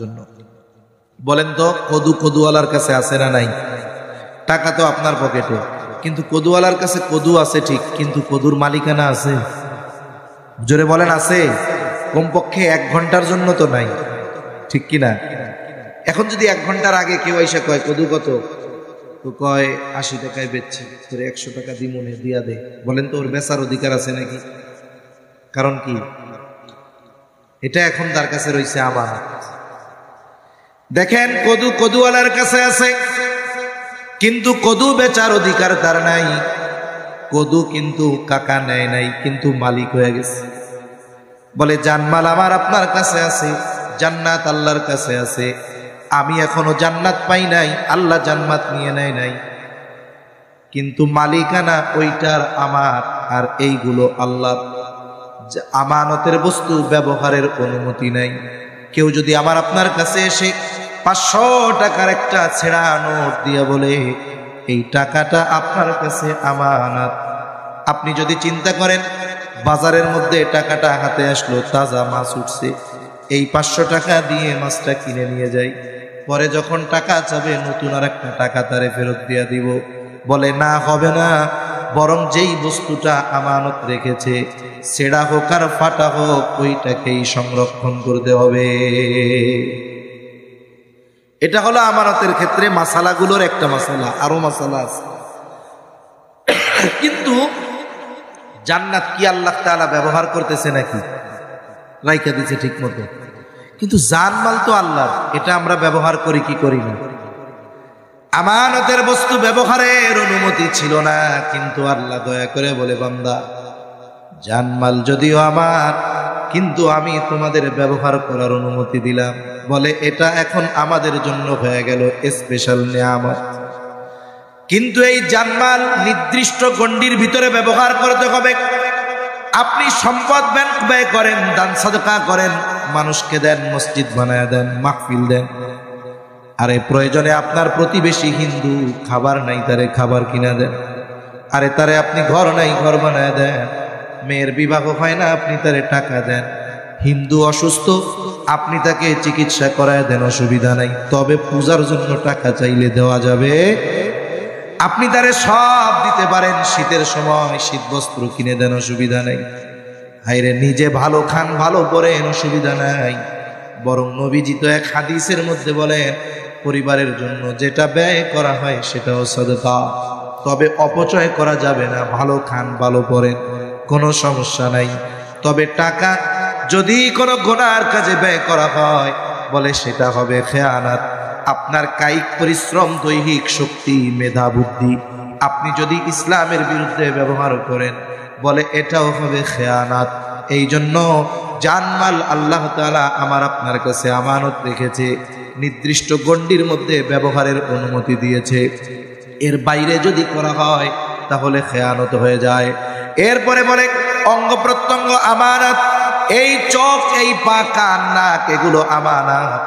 জন্য বলেন তো, কদুওয়ালার কাছে আছে না নাই? টাকা তো আপনার পকেটে, কিন্তু কদুওয়ালার কাছে কদু আছে ঠিক, কিন্তু কদুর মালিকানা আছে? জোরে বলেন আছে? কমপক্ষে 1 ঘন্টার জন্য তো নাই, ঠিক কিনা? এখন যদি 1 ঘন্টার আগে কেউ এসে কয় কদু কত, তো কয় 80 টাকায় বেচছি, তোর 100 টাকা দিমনে দিয়া দে, বলেন তো ওর বেচার অধিকার আছে নাকি? কারণ কি? এটা এখন তার কাছে রয়েছে আমানত। দেখেন, কদুওয়ালার কাছে আছে, কিন্তু কদু বেচার অধিকার তার নাই। কদু কিন্তু কাকা নেয় নাই, কিন্তু মালিক হয়ে গেছে। বলে জানমাল আমার আপনার কাছে আছে, জান্নাত আল্লাহর কাছে আছে, আমি এখনো জান্নাত পাই নাই, আল্লাহ জান্নাত নিয়ে নেয় নাই, কিন্তু মালিকানা ওইটার আমার, আর এইগুলো আল্লাহ। আমানতের বস্তু ব্যবহারের অনুমতি নাই। কেউ যদি আমার আপনার কাছে এসে 500 টাকার একটা ছেঁড়া নোট দিয়ে বলে এই টাকাটা আপনার কাছে আমানত, আপনি যদি চিন্তা করেন বাজারের মধ্যে টাকাটা হাতে আসলো, তাজা মাছ উঠছে, এই 500 টাকা দিয়ে মাছটা কিনে নিয়ে যাই, পরে যখন টাকা চাবে নতুন আর একটা টাকা তারে ফেরত দিয়ে দিব, বলে না, হবে না, বরং যেই বস্তুটা আমানত রেখেছে, ছেঁড়া হোক আর ফাটা হোক, ওইটাকেই সংরক্ষণ করতে হবে। এটা হলো আমানতের ক্ষেত্রে মাসালাগুলোর একটা মাসালা, আরো মাসালা আছে। কিন্তু জান্নাত কি আল্লাহ তাআলা ব্যবহার করতেছে নাকি? রাইখা দিছে ঠিক মতো, কিন্তু জানমাল তো আল্লাহর, এটা আমরা ব্যবহার করি কি করি না? আমানতের বস্তু ব্যবহারের অনুমতি ছিল না, কিন্তু আল্লাহ দয়া করে বলে, বান্দা, জানমাল যদিও আমার, কিন্তু আমি তোমাদের ব্যবহার করার অনুমতি দিলাম। বলে এটা এখন আমাদের জন্য হয়ে গেল স্পেশাল নিয়ামত। কিন্তু এই জানমাল নির্দিষ্ট গণ্ডির ভিতরে ব্যবহার করতে হবে। আপনি সম্পদ ব্যয় করেন, দান সাদকা করেন, মানুষকে দেন, মসজিদ বানায় দেন, মাহফিল দেন, আরে প্রয়োজনে আপনার প্রতিবেশী হিন্দু, খাবার নাই, তারে খাবার কিনা দেন, আরে তারে আপনি ঘর নাই, ঘর বানায় দেন, মেয়ের বিবাহ হয় না, আপনি তারে টাকা দেন, হিন্দু অসুস্থ, আপনি তাকে চিকিৎসা করায় দেন, অসুবিধা নাই, তবে পূজার জন্য টাকা চাইলে দেওয়া যাবে? আপনি তারে সব দিতে পারেন, শীতের সময় শীত বস্ত্র কিনে দেন, অসুবিধা নাই, হায়রে নিজে ভালো খান, ভালো পরেন, অসুবিধা নাই। বরং নবীজি তো এক হাদিসের মধ্যে বলেন, পরিবারের জন্য যেটা ব্যয় করা হয় সেটাও সাদকা, তবে অপচয় করা যাবে না, ভালো খান, ভালো পরেন, কোনো সমস্যা নাই। তবে টাকা যদি কোনো গুনার কাজে ব্যয় করা হয়, বলে সেটা হবে খেয়ানাত। আপনার কায়িক পরিশ্রম, দৈহিক শক্তি, মেধা, বুদ্ধি আপনি যদি ইসলামের বিরুদ্ধে ব্যবহার করেন, বলে এটাও হবে খেয়ানাত। এই জন্য জানমাল আল্লাহ তাআলা আমার আপনার কাছে আমানত রেখেছে, নির্দিষ্ট গণ্ডির মধ্যে ব্যবহারের অনুমতি দিয়েছে, এর বাইরে যদি করা হয় তাহলে খেয়ানত হয়ে যায়। এরপরে বলে অঙ্গ প্রত্যঙ্গ আমানত, এই চোখ, এই পা, কান, নাক, এগুলো আমানত,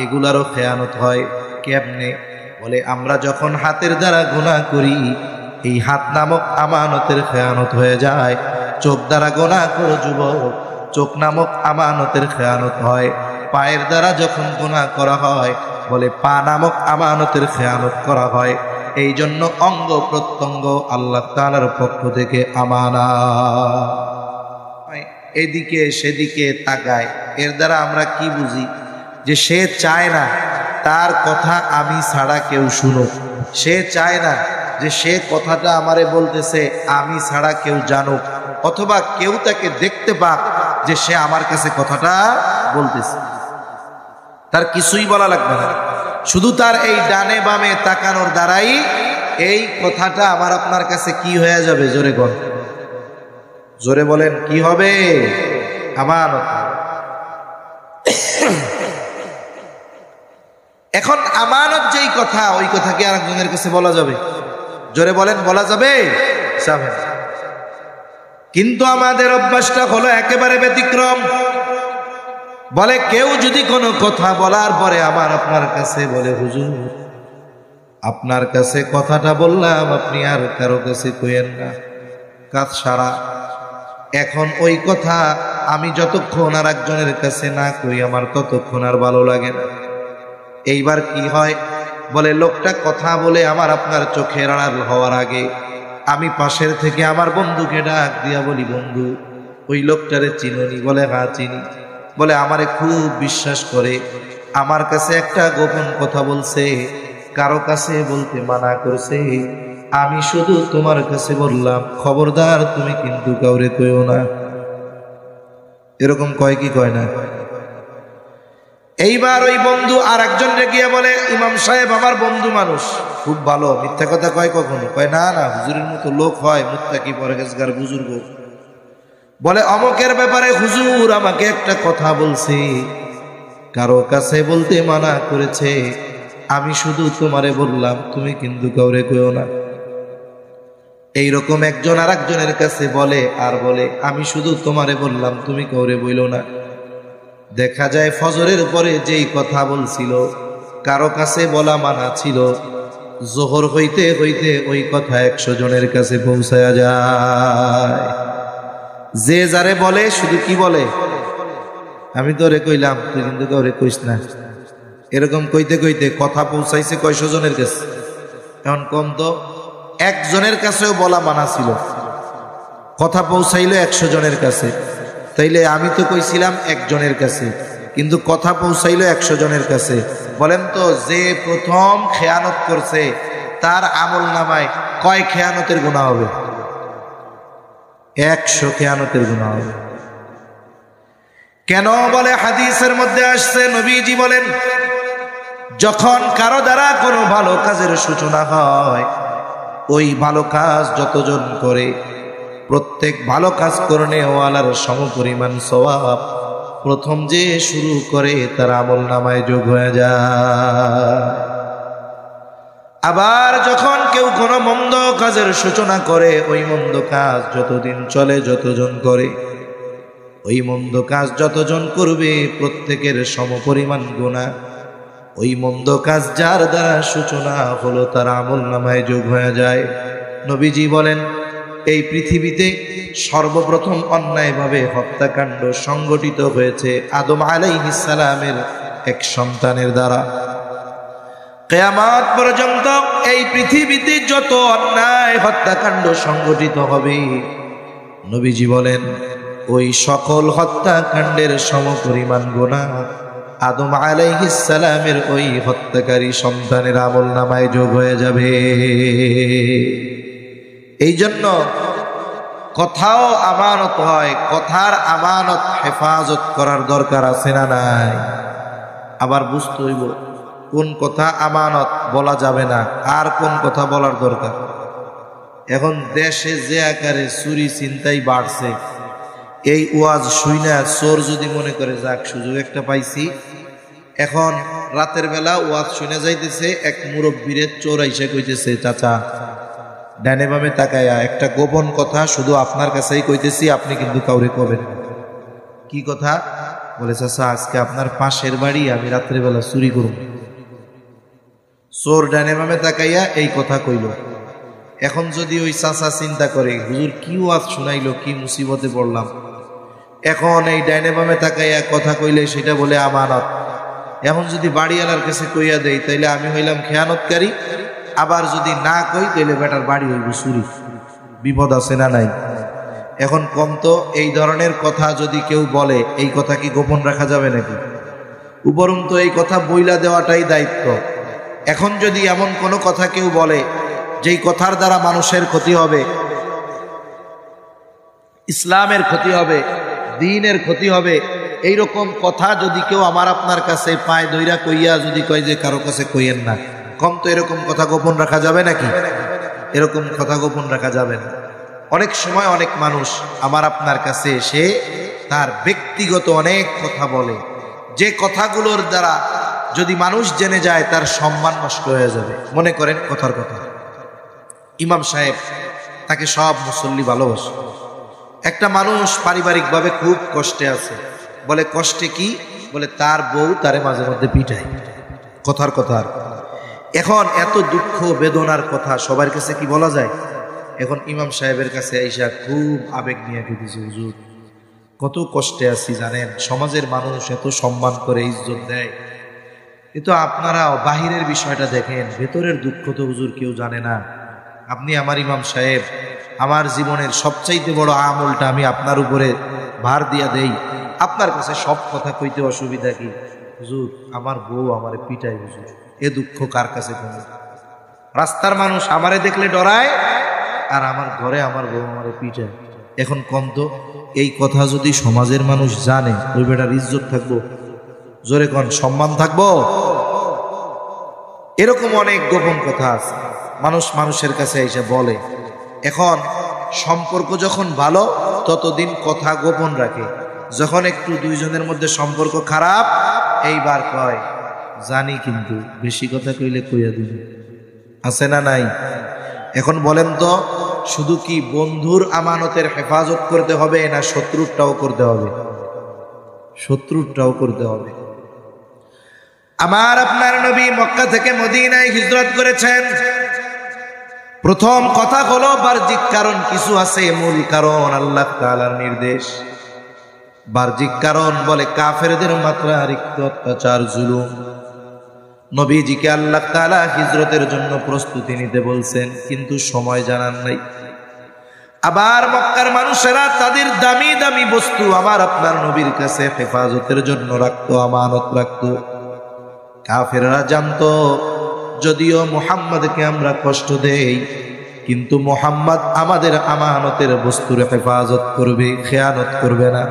এগুলারও খেয়ানত হয়। কেমনে? বলে আমরা যখন হাতের দ্বারা গুনাহ করি, এই হাত নামক আমানতের খেয়ানত হয়ে যায়। চোখ দ্বারা গুনাহ করো যুবক, চোখ নামক আমানতের খেয়ানত হয়। পায়ের দ্বারা যখন গুনাহ করা হয়, বলে পা নামক আমানতের খেয়ানত করা হয়। এই জন্য অঙ্গ প্রত্যঙ্গ আল্লাহ তাআলার পক্ষ থেকে আমানত। এদিকে সেদিকে তাকায়, এর দ্বারা আমরা কি বুঝি? যে সে চায় না তার কথা আমি ছাড়া কেউ শুনুক, সে চায় না যে সে কথাটা আমারে বলতেছে আমি ছাড়া কেউ জানুক, অথবা কেউ তাকে দেখতে পাক যে সে আমার কাছে কথাটা বলতেছে। তার কিছুই বলা লাগবে না, শুধু তার এই ডানে বামে তাকানোর দ্বারাই এই কথাটা আমার আপনার কাছে কি হয়ে যাবে? জোরে বল, জোরে বলেন, কি হবে? আমানত। এখন আমানত যেই কথা, ওই কথা কি আরেকজনের কাছে বলা যাবে? জোরে বলেন, বলা যাবে? কিন্তু আমাদের অভ্যাসটা হলো একেবারে ব্যতিক্রম। বলে কেউ যদি কোনো কথা বলার পরে আমার আপনার কাছে বলে, হুজুর আপনার কাছে কথাটা বললাম, আপনি আর কারো কাছে কইেন না, কাজ সারা। এখন ওই কথা আমি যতক্ষণ আর একজনের কাছে না কই আমার ততক্ষণ আর ভালো লাগে না। এইবার কি হয়, বলে লোকটা কথা বলে আমার আপনার চোখের আড়াল হওয়ার আগে আমি পাশের থেকে আমার বন্ধুকে ডাক দিয়া বলি, বন্ধু ওই লোকটারে চিনুনি? বলে হ্যাঁ চিনি। বলে আমারে খুব বিশ্বাস করে, আমার কাছে একটা গোপন কথা বলছে, কারো কাছে বলতে মানা করছে, আমি শুধু তোমার কাছে বললাম, খবরদার তুমি কিন্তু কাউরে কইও না। এরকম কয় কি কয় না? এইবার ওই বন্ধু আর একজন গিয়ে বলে, ইমাম সাহেব আমার বন্ধু মানুষ খুব ভালো, মিথ্যা কথা কয় কখনো? কয় না না, হুজুরের মতো লোক হয়, মুত্তাকি পরহেজগার বুজুর্গ। বলে অমকের ব্যাপারে হুজুর আমাকে একটা কথা বলছে, কারো কাছে বলতে মানা করেছে, আমি শুধু তোমারে বললাম, তুমি কিন্তু কাউরে কইও না। এইরকম একজন আর একজনের কাছে বলে আর বলে, আমি শুধু তোমারে বললাম, তুমি কাউরে বইল না। দেখা যায় ফজরের পরে যেই কথা বলছিল, কারো কাছে বলা মানা ছিল, জোহর হইতে হইতে ওই কথা 100 জনের কাছে পৌঁছায়া যায়। যে যারে বলে শুধু কি বলে, আমি তোরে কইলাম, তুই কিন্তু কাউরে কইস না। এরকম কইতে কইতে কথা পৌঁছাইছে কয়শো জনের কাছে? এখন কম তো, একজনের কাছেও বলা মানা ছিল, কথা পৌঁছাইলো 100 জনের কাছে। তাইলে আমি তো কইছিলাম একজনের কাছে, কিন্তু কথা পৌঁছাইলো 100 জনের কাছে। বলেন তো, যে প্রথম খেয়ানত করছে তার আমল নামায় কয় খেয়ানতের গুনাহ হবে? 100 খেয়ানতের গুনাহ হবে। কেন? বলে হাদিসের মধ্যে আসছে, নবীজি বলেন, যখন কারো দ্বারা কোনো ভালো কাজের সূচনা হয়, ওই ভালো কাজ যতজন করে, প্রত্যেক ভালো কাজ করনেওয়ালার সমপরিমাণ সওয়াব প্রথম যে শুরু করে তার আমল নামায় যোগ হয়ে যায়। আবার যখন কেউ কোনো মন্দ কাজের সূচনা করে, ওই মন্দ কাজ যতদিন চলে, যতজন করে, ওই মন্দ কাজ যতজন করবে প্রত্যেকের সমপরিমাণ গুনাহ ওই মন্দ কাজ যার দ্বারা সূচনা হলো তার আমল নামায় যোগ হয়ে যায়। নবীজি বলেন, এই পৃথিবীতে সর্বপ্রথম অন্যায়ভাবে হত্যাকাণ্ড সংগঠিত হয়েছে আদম আলাইহিস সালামের এক সন্তানের দ্বারা। কিয়ামত পর্যন্ত এই পৃথিবীতে যত অন্যায় হত্যাকাণ্ড সংগঠিত হবে, নবীজি বলেন ওই সকল হত্যাকাণ্ডের সমপরিমাণ গুনাহ আদম আলাইহিস সালামের ওই হত্যাকারী সন্তানের আমল নামায় যোগ হয়ে যাবে। এই জন্য কথাও আমানত হয়, কথার আমানত হেফাজত করার দরকার আছে না নাই? আবার বুঝতে হইব কোন কথা আমানত বলা যাবে না, আর কোন কথা বলার দরকার। এখন দেশে যে আকারে চুরি ছিনতাই বাড়ছে, এই ওয়াজ শুইনা চোর যদি মনে করে যাক সুযোগ একটা পাইছি, এখন রাতের বেলা ওয়াজ শুনে যাইতেছে, এক মুরব্বীরে চোর আইসা কইতেছে, চাচা ডানে বামে তাকায়া একটা গোপন কথা শুধু আপনার কাছেই কইতেছি, আপনি কিন্তু কাউরে কবেন। কি কথা? বলে, চাচা আজকে আপনার পাশের বাড়ি আমি রাত্রে বেলা চুরি করব। চোর ডানে বামে তাকাইয়া এই কথা কইল। এখন যদি ওই চাচা চিন্তা করে, হুজুর কি ওয়াজ শুনাইলো, কি মুসিবতে পড়লাম, এখন এই ডাইনে বামে তাকাইয়া কথা কইলে সেটা বলে আমানত। এখন যদি বাড়িওয়ালার কাছে কইয়া দেই, তাইলে আমি হইলাম খেয়ানতকারী, আবার যদি না কই তাইলে বেটার বাড়ি হইব চুরি। বিপদ আছে না নাই? এখন কম তো, এই ধরনের কথা যদি কেউ বলে, এই কথা কি গোপন রাখা যাবে নাকি? উপরন্তু এই কথা বইলা দেওয়াটাই দায়িত্ব। এখন যদি এমন কোনো কথা কেউ বলে যেই কথার দ্বারা মানুষের ক্ষতি হবে, ইসলামের ক্ষতি হবে, দ্বীনের ক্ষতি হবে, এইরকম কথা যদি কেউ আমার আপনার কাছে পায় দইরা কইয়া যদি কয় যে কারো কাছে কইয়েন না, কম তো এরকম কথা গোপন রাখা যাবে নাকি? এরকম কথা গোপন রাখা যাবে না। অনেক সময় অনেক মানুষ আমার আপনার কাছে এসে তার ব্যক্তিগত অনেক কথা বলে, যে কথাগুলোর দ্বারা যদি মানুষ জেনে যায় তার সম্মান নষ্ট হয়ে যাবে। মনে করেন কথার কথা, ইমাম সাহেব, তাকে সব মুসল্লি ভালোবাসে। একটা মানুষ পারিবারিকভাবে খুব কষ্টে আছে। বলে কষ্টে কি? বলে তার বউ তারে মাঝে মধ্যে পিটায়। কথার কথা। এখন এত দুঃখ বেদনার কথা সবার কাছে কি বলা যায়? এখন ইমাম সাহেবের কাছে আইসা খুব আবেগ নিয়ে কেঁদেছে, হুজুর কত কষ্টে আছি জানেন, সমাজের মানুষ এত সম্মান করে ইজ্জত দেয়, কিন্তু আপনারা বাহিরের বিষয়টা দেখেন, ভেতরের দুঃখ তো হুজুর কেউ জানে না। আপনি আমার ইমাম সাহেব, আমার জীবনের সবচাইতে বড় আমলটা আমি আপনার উপরে ভার দিয়া দেই, আপনার কাছে সব কথা কইতে অসুবিধা কি? হুজুর আমার বউ আমারে পিটায়, হুজুর এ দুঃখ কার কাছে কমে? রাস্তার মানুষ আমারে দেখলে ডরায়, আর আমার ঘরে আমার বউ আমারে পিটায়। এখন কম তো, এই কথা যদি সমাজের মানুষ জানে, ওই বেটার ইজ্জত থাকবো? জোরে কোন, সম্মান থাকবো? এরকম অনেক গোপন কথা আছে, মানুষ মানুষের কাছে এসে বলে। এখন সম্পর্ক যখন ভালো ততদিন কথা গোপন রাখে, যখন একটু দুইজনের মধ্যে সম্পর্ক খারাপ, এইবার কয় জানি কিন্তু বেশি কথা কইলে কইয়া দিবি, আছে না নাই? এখন বলেন তো, শুধু কি বন্ধুর আমানতের হেফাজত করতে হবে, না শত্রুরটাও করতে হবে? শত্রুরটাও করতে হবে। আমার আপনার নবী মক্কা থেকে মদিনায় হিজরত করেছেন। প্রথম কথা হলো বাহ্যিক কারণ কিছু আছে, মূল কারণ আল্লাহ তাআলার নির্দেশ। বাহ্যিক কারণ বলে কাফেরদের মাত্রাতিরিক্ত অত্যাচার, জুলুম। নবীজিকে আল্লাহ তাআলা হিজরতের জন্য প্রস্তুতি নিতে বলছেন, কিন্তু সময় জানান নাই। আবার মক্কার মানুষেরা তাদের দামি দামি বস্তু আমার আপনার নবীর কাছে হেফাজতের জন্য রাখতো, আমানত রাখতো। কাফেররা জানতো যদিও মুহাম্মদকে আমরা কষ্ট দেই, কিন্তু মুহাম্মদ আমাদের আমানতের বস্তুর হেফাজত করবে, খেয়ানত করবে না।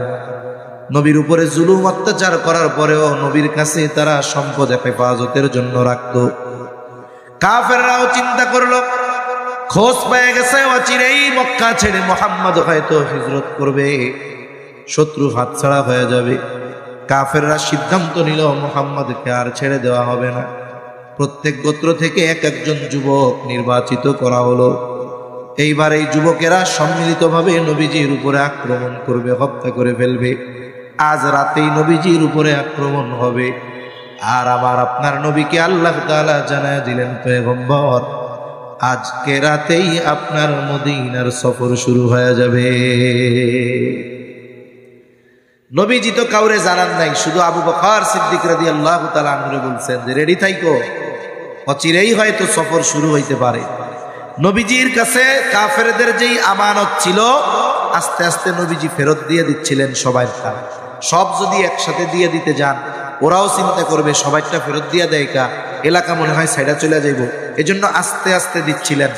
নবীর উপরে জুলুম অত্যাচার করার পরেও নবীর কাছে তারা সম্পদ হেফাজতের জন্য রাখতো। কাফেররাও চিন্তা করলো, খোঁজ পেয়ে গেছে অচিরেই মক্কা ছেড়ে মুহাম্মদ হয়তো হিজরত করবে, শত্রু হাতছাড়া হয়ে যাবে। কাফেররা সিদ্ধান্ত নিল মুহাম্মদকে আর ছেড়ে দেওয়া হবে না। প্রত্যেক গোত্র থেকে এক একজন যুবক নির্বাচিত করা হলো। এইবার এই যুবকেরা সম্মিলিতভাবে নবীজির উপরে আক্রমণ করবে, হত্যা করে ফেলবে। আজ রাতেই নবীজির উপরে আক্রমণ হবে। আর আমার আপনার নবীকে আল্লাহ তাআলা জানায় দিলেন, পয়গম্বর আজকে রাতেই আপনার মদিনার সফর শুরু হয়ে যাবে। নবীজি তো কাউরে জানান নাই, শুধু আবু বকর সিদ্দিক রাদিয়াল্লাহু তাআলা আনহু বলছেন যে রেডি থাইকো, অচিরেই হয়তো সফর শুরু হইতে পারে। নবীজির কাছে কাফেরদের যেই আমানত ছিল আস্তে আস্তে নবীজি ফেরত দিয়ে দিচ্ছিলেন সবাইটা। সব যদি একসাথে দিয়ে দিতে যান, ওরাও চিন্তা করবে সবাইটা ফেরত দিয়ে দেয় কা, এলাকা মনে হয় সাইডা চলে যাইব, এজন্য আস্তে আস্তে দিচ্ছিলেন।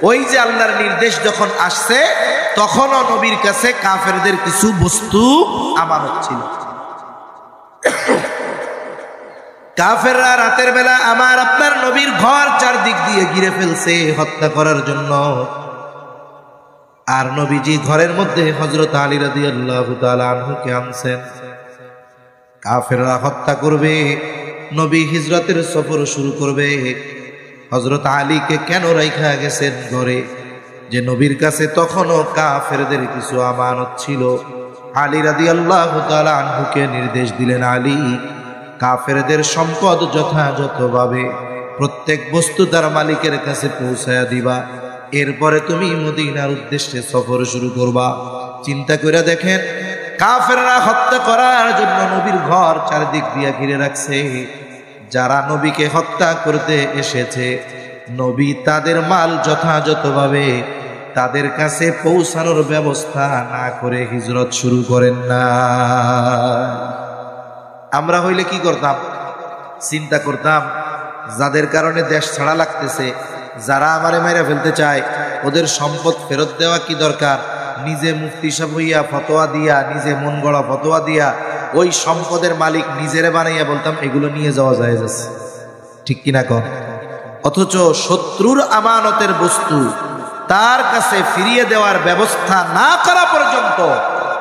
ওই যে আল্লাহর নির্দেশ যখন আসছে, তখনও নবীর কাছে কাফেরদের কিছু বস্তু আমানত ছিল। কাফেররা রাতের বেলা আমার আপনার নবীর ঘর চারদিক দিয়ে ঘিরে ফেলছে হত্যা করার জন্য। আর নবীজি ঘরের মধ্যে হযরত আলী রাদিয়াল্লাহু তাআলা আনহুকে আনছেন। কাফেররা হত্যা করবে, নবী হিজরতের সফর শুরু করবে। হযরত আলীকে কেন রাইখা গেছেন ঘরে? যে নবীর কাছে তখনও কাফেরদের কিছু আমানত ছিল। আলী রাদিয়াল্লাহু তাআলা আনহুকে নির্দেশ দিলেন, আলী কাফেরদের সম্পদ যথাযথভাবে প্রত্যেক বস্তু তার মালিকের কাছে পৌঁছায়া দিবা, এরপরে তুমি মদিনার উদ্দেশ্যে সফর শুরু করবা। চিন্তা করে দেখেন, কাফেররা হত্যা করার জন্য নবীর ঘর চারদিক দিয়ে ঘিরে রাখছে। যারা নবীকে হত্যা করতে এসেছে, নবী তাদের মাল যথাযথভাবে তাদের কাছে পৌঁছানোর ব্যবস্থা না করে হিজরত শুরু করেন না। আমরা হইলে কি করতাম? চিন্তা করতাম, যাদের কারণে দেশ ছাড়া লাগতেছে, যারা আমারে মেরে ফেলতে চায়, ওদের সম্পদ ফেরত দেওয়া কি দরকার? নিজে মুফতি সাহেব হইয়া ফতোয়া দিয়া, নিজে মন গড়া ফতোয়া দিয়া ওই সম্পদের মালিক নিজেরে বানাইয়া বলতাম এগুলো নিয়ে যাওয়া যায় যাচ্ছে, ঠিক কিনা কর? অথচ শত্রুর আমানতের বস্তু তার কাছে ফিরিয়ে দেওয়ার ব্যবস্থা না করা পর্যন্ত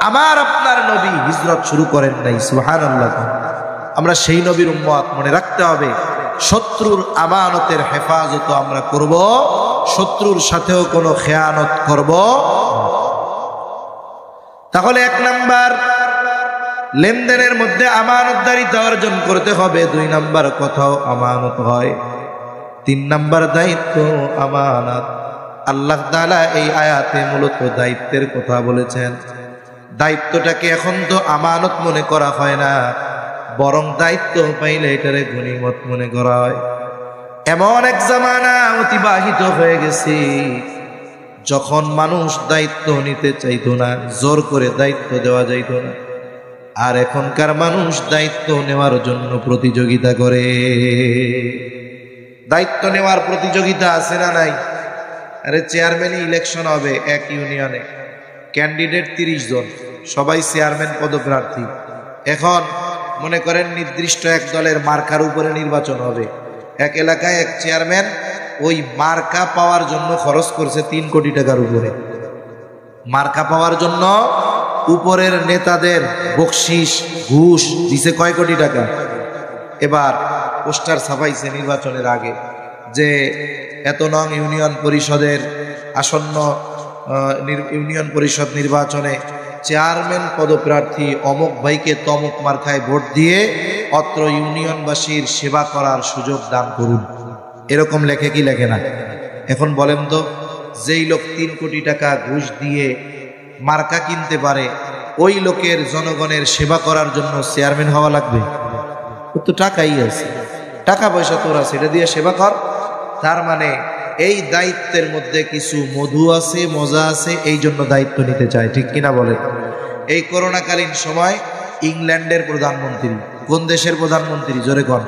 আমার আপনার নবী হিজরত শুরু করেন নাই। সুবহানাল্লাহ। আমরা সেই নবীর উম্মত, মনে রাখতে হবে শত্রুর আমানতের হেফাজত আমরা করব, শত্রুর সাথেও কোনো খেয়ানত করব। তাহলে 1 নাম্বার লেনদেনের মধ্যে আমানতদারিতা অর্জন করতে হবে। 2 নাম্বার কথাও আমানত হয়। 3 নাম্বার দায়িত্ব আমানত। আল্লাহ তাআলা এই আয়াতে মূলত দায়িত্বের কথা বলেছেন। দায়িত্বটাকে এখন তো আমানত মনে করা হয় না, বরং দায়িত্ব পাইলে এটারে গনিমত মনে করা হয়। এমন এক জামানা অতিবাহিত হয়ে গেছে যখন মানুষ দায়িত্ব নিতে চাইতো না, জোর করে দায়িত্ব দেওয়া যাইত না। আর এখনকার মানুষ দায়িত্ব নেওয়ার জন্য প্রতিযোগিতা করে। দায়িত্ব নেওয়ার প্রতিযোগিতা আছে না নাই? আরে চেয়ারম্যানই ইলেকশন হবে এক ইউনিয়নে, ক্যান্ডিডেট 30 জন, সবাই চেয়ারম্যান পদপ্রার্থী। এখন মনে করেন নির্দিষ্ট এক দলের মার্কার উপরে নির্বাচন হবে। এক এলাকায় এক চেয়ারম্যান ওই মার্কা পাওয়ার জন্য খরচ করছে 3 কোটি টাকার উপরে। মার্কা পাওয়ার জন্য উপরের নেতাদের বকশিস ঘুষ দিছে কয় কোটি টাকা। এবার পোস্টার ছাপাইছে নির্বাচনের আগে যে এত নং ইউনিয়ন পরিষদের আসন্ন ইউনিয়ন পরিষদ নির্বাচনে চেয়ারম্যান পদপ্রার্থী অমুক ভাইকে তমুক মার্কায় ভোট দিয়ে অত্র ইউনিয়নবাসীর সেবা করার সুযোগ দান করুন। এরকম লেখে কি লেখে না? এখন বলেন তো, যেই লোক 3 কোটি টাকা ঘুষ দিয়ে মার্কা কিনতে পারে, ওই লোকের জনগণের সেবা করার জন্য চেয়ারম্যান হওয়া লাগবে? ওর তো টাকাই আছে, টাকা পয়সা তোর আছে, এটা দিয়ে সেবা কর। তার মানে এই দায়িত্বের মধ্যে কিছু মধু আছে, মজা আছে, এই জন্য দায়িত্ব নিতে চায়, ঠিক কিনা বলেন? এই করোনাকালীন সময় ইংল্যান্ডের প্রধানমন্ত্রী, কোন দেশের প্রধানমন্ত্রী জোরে কন?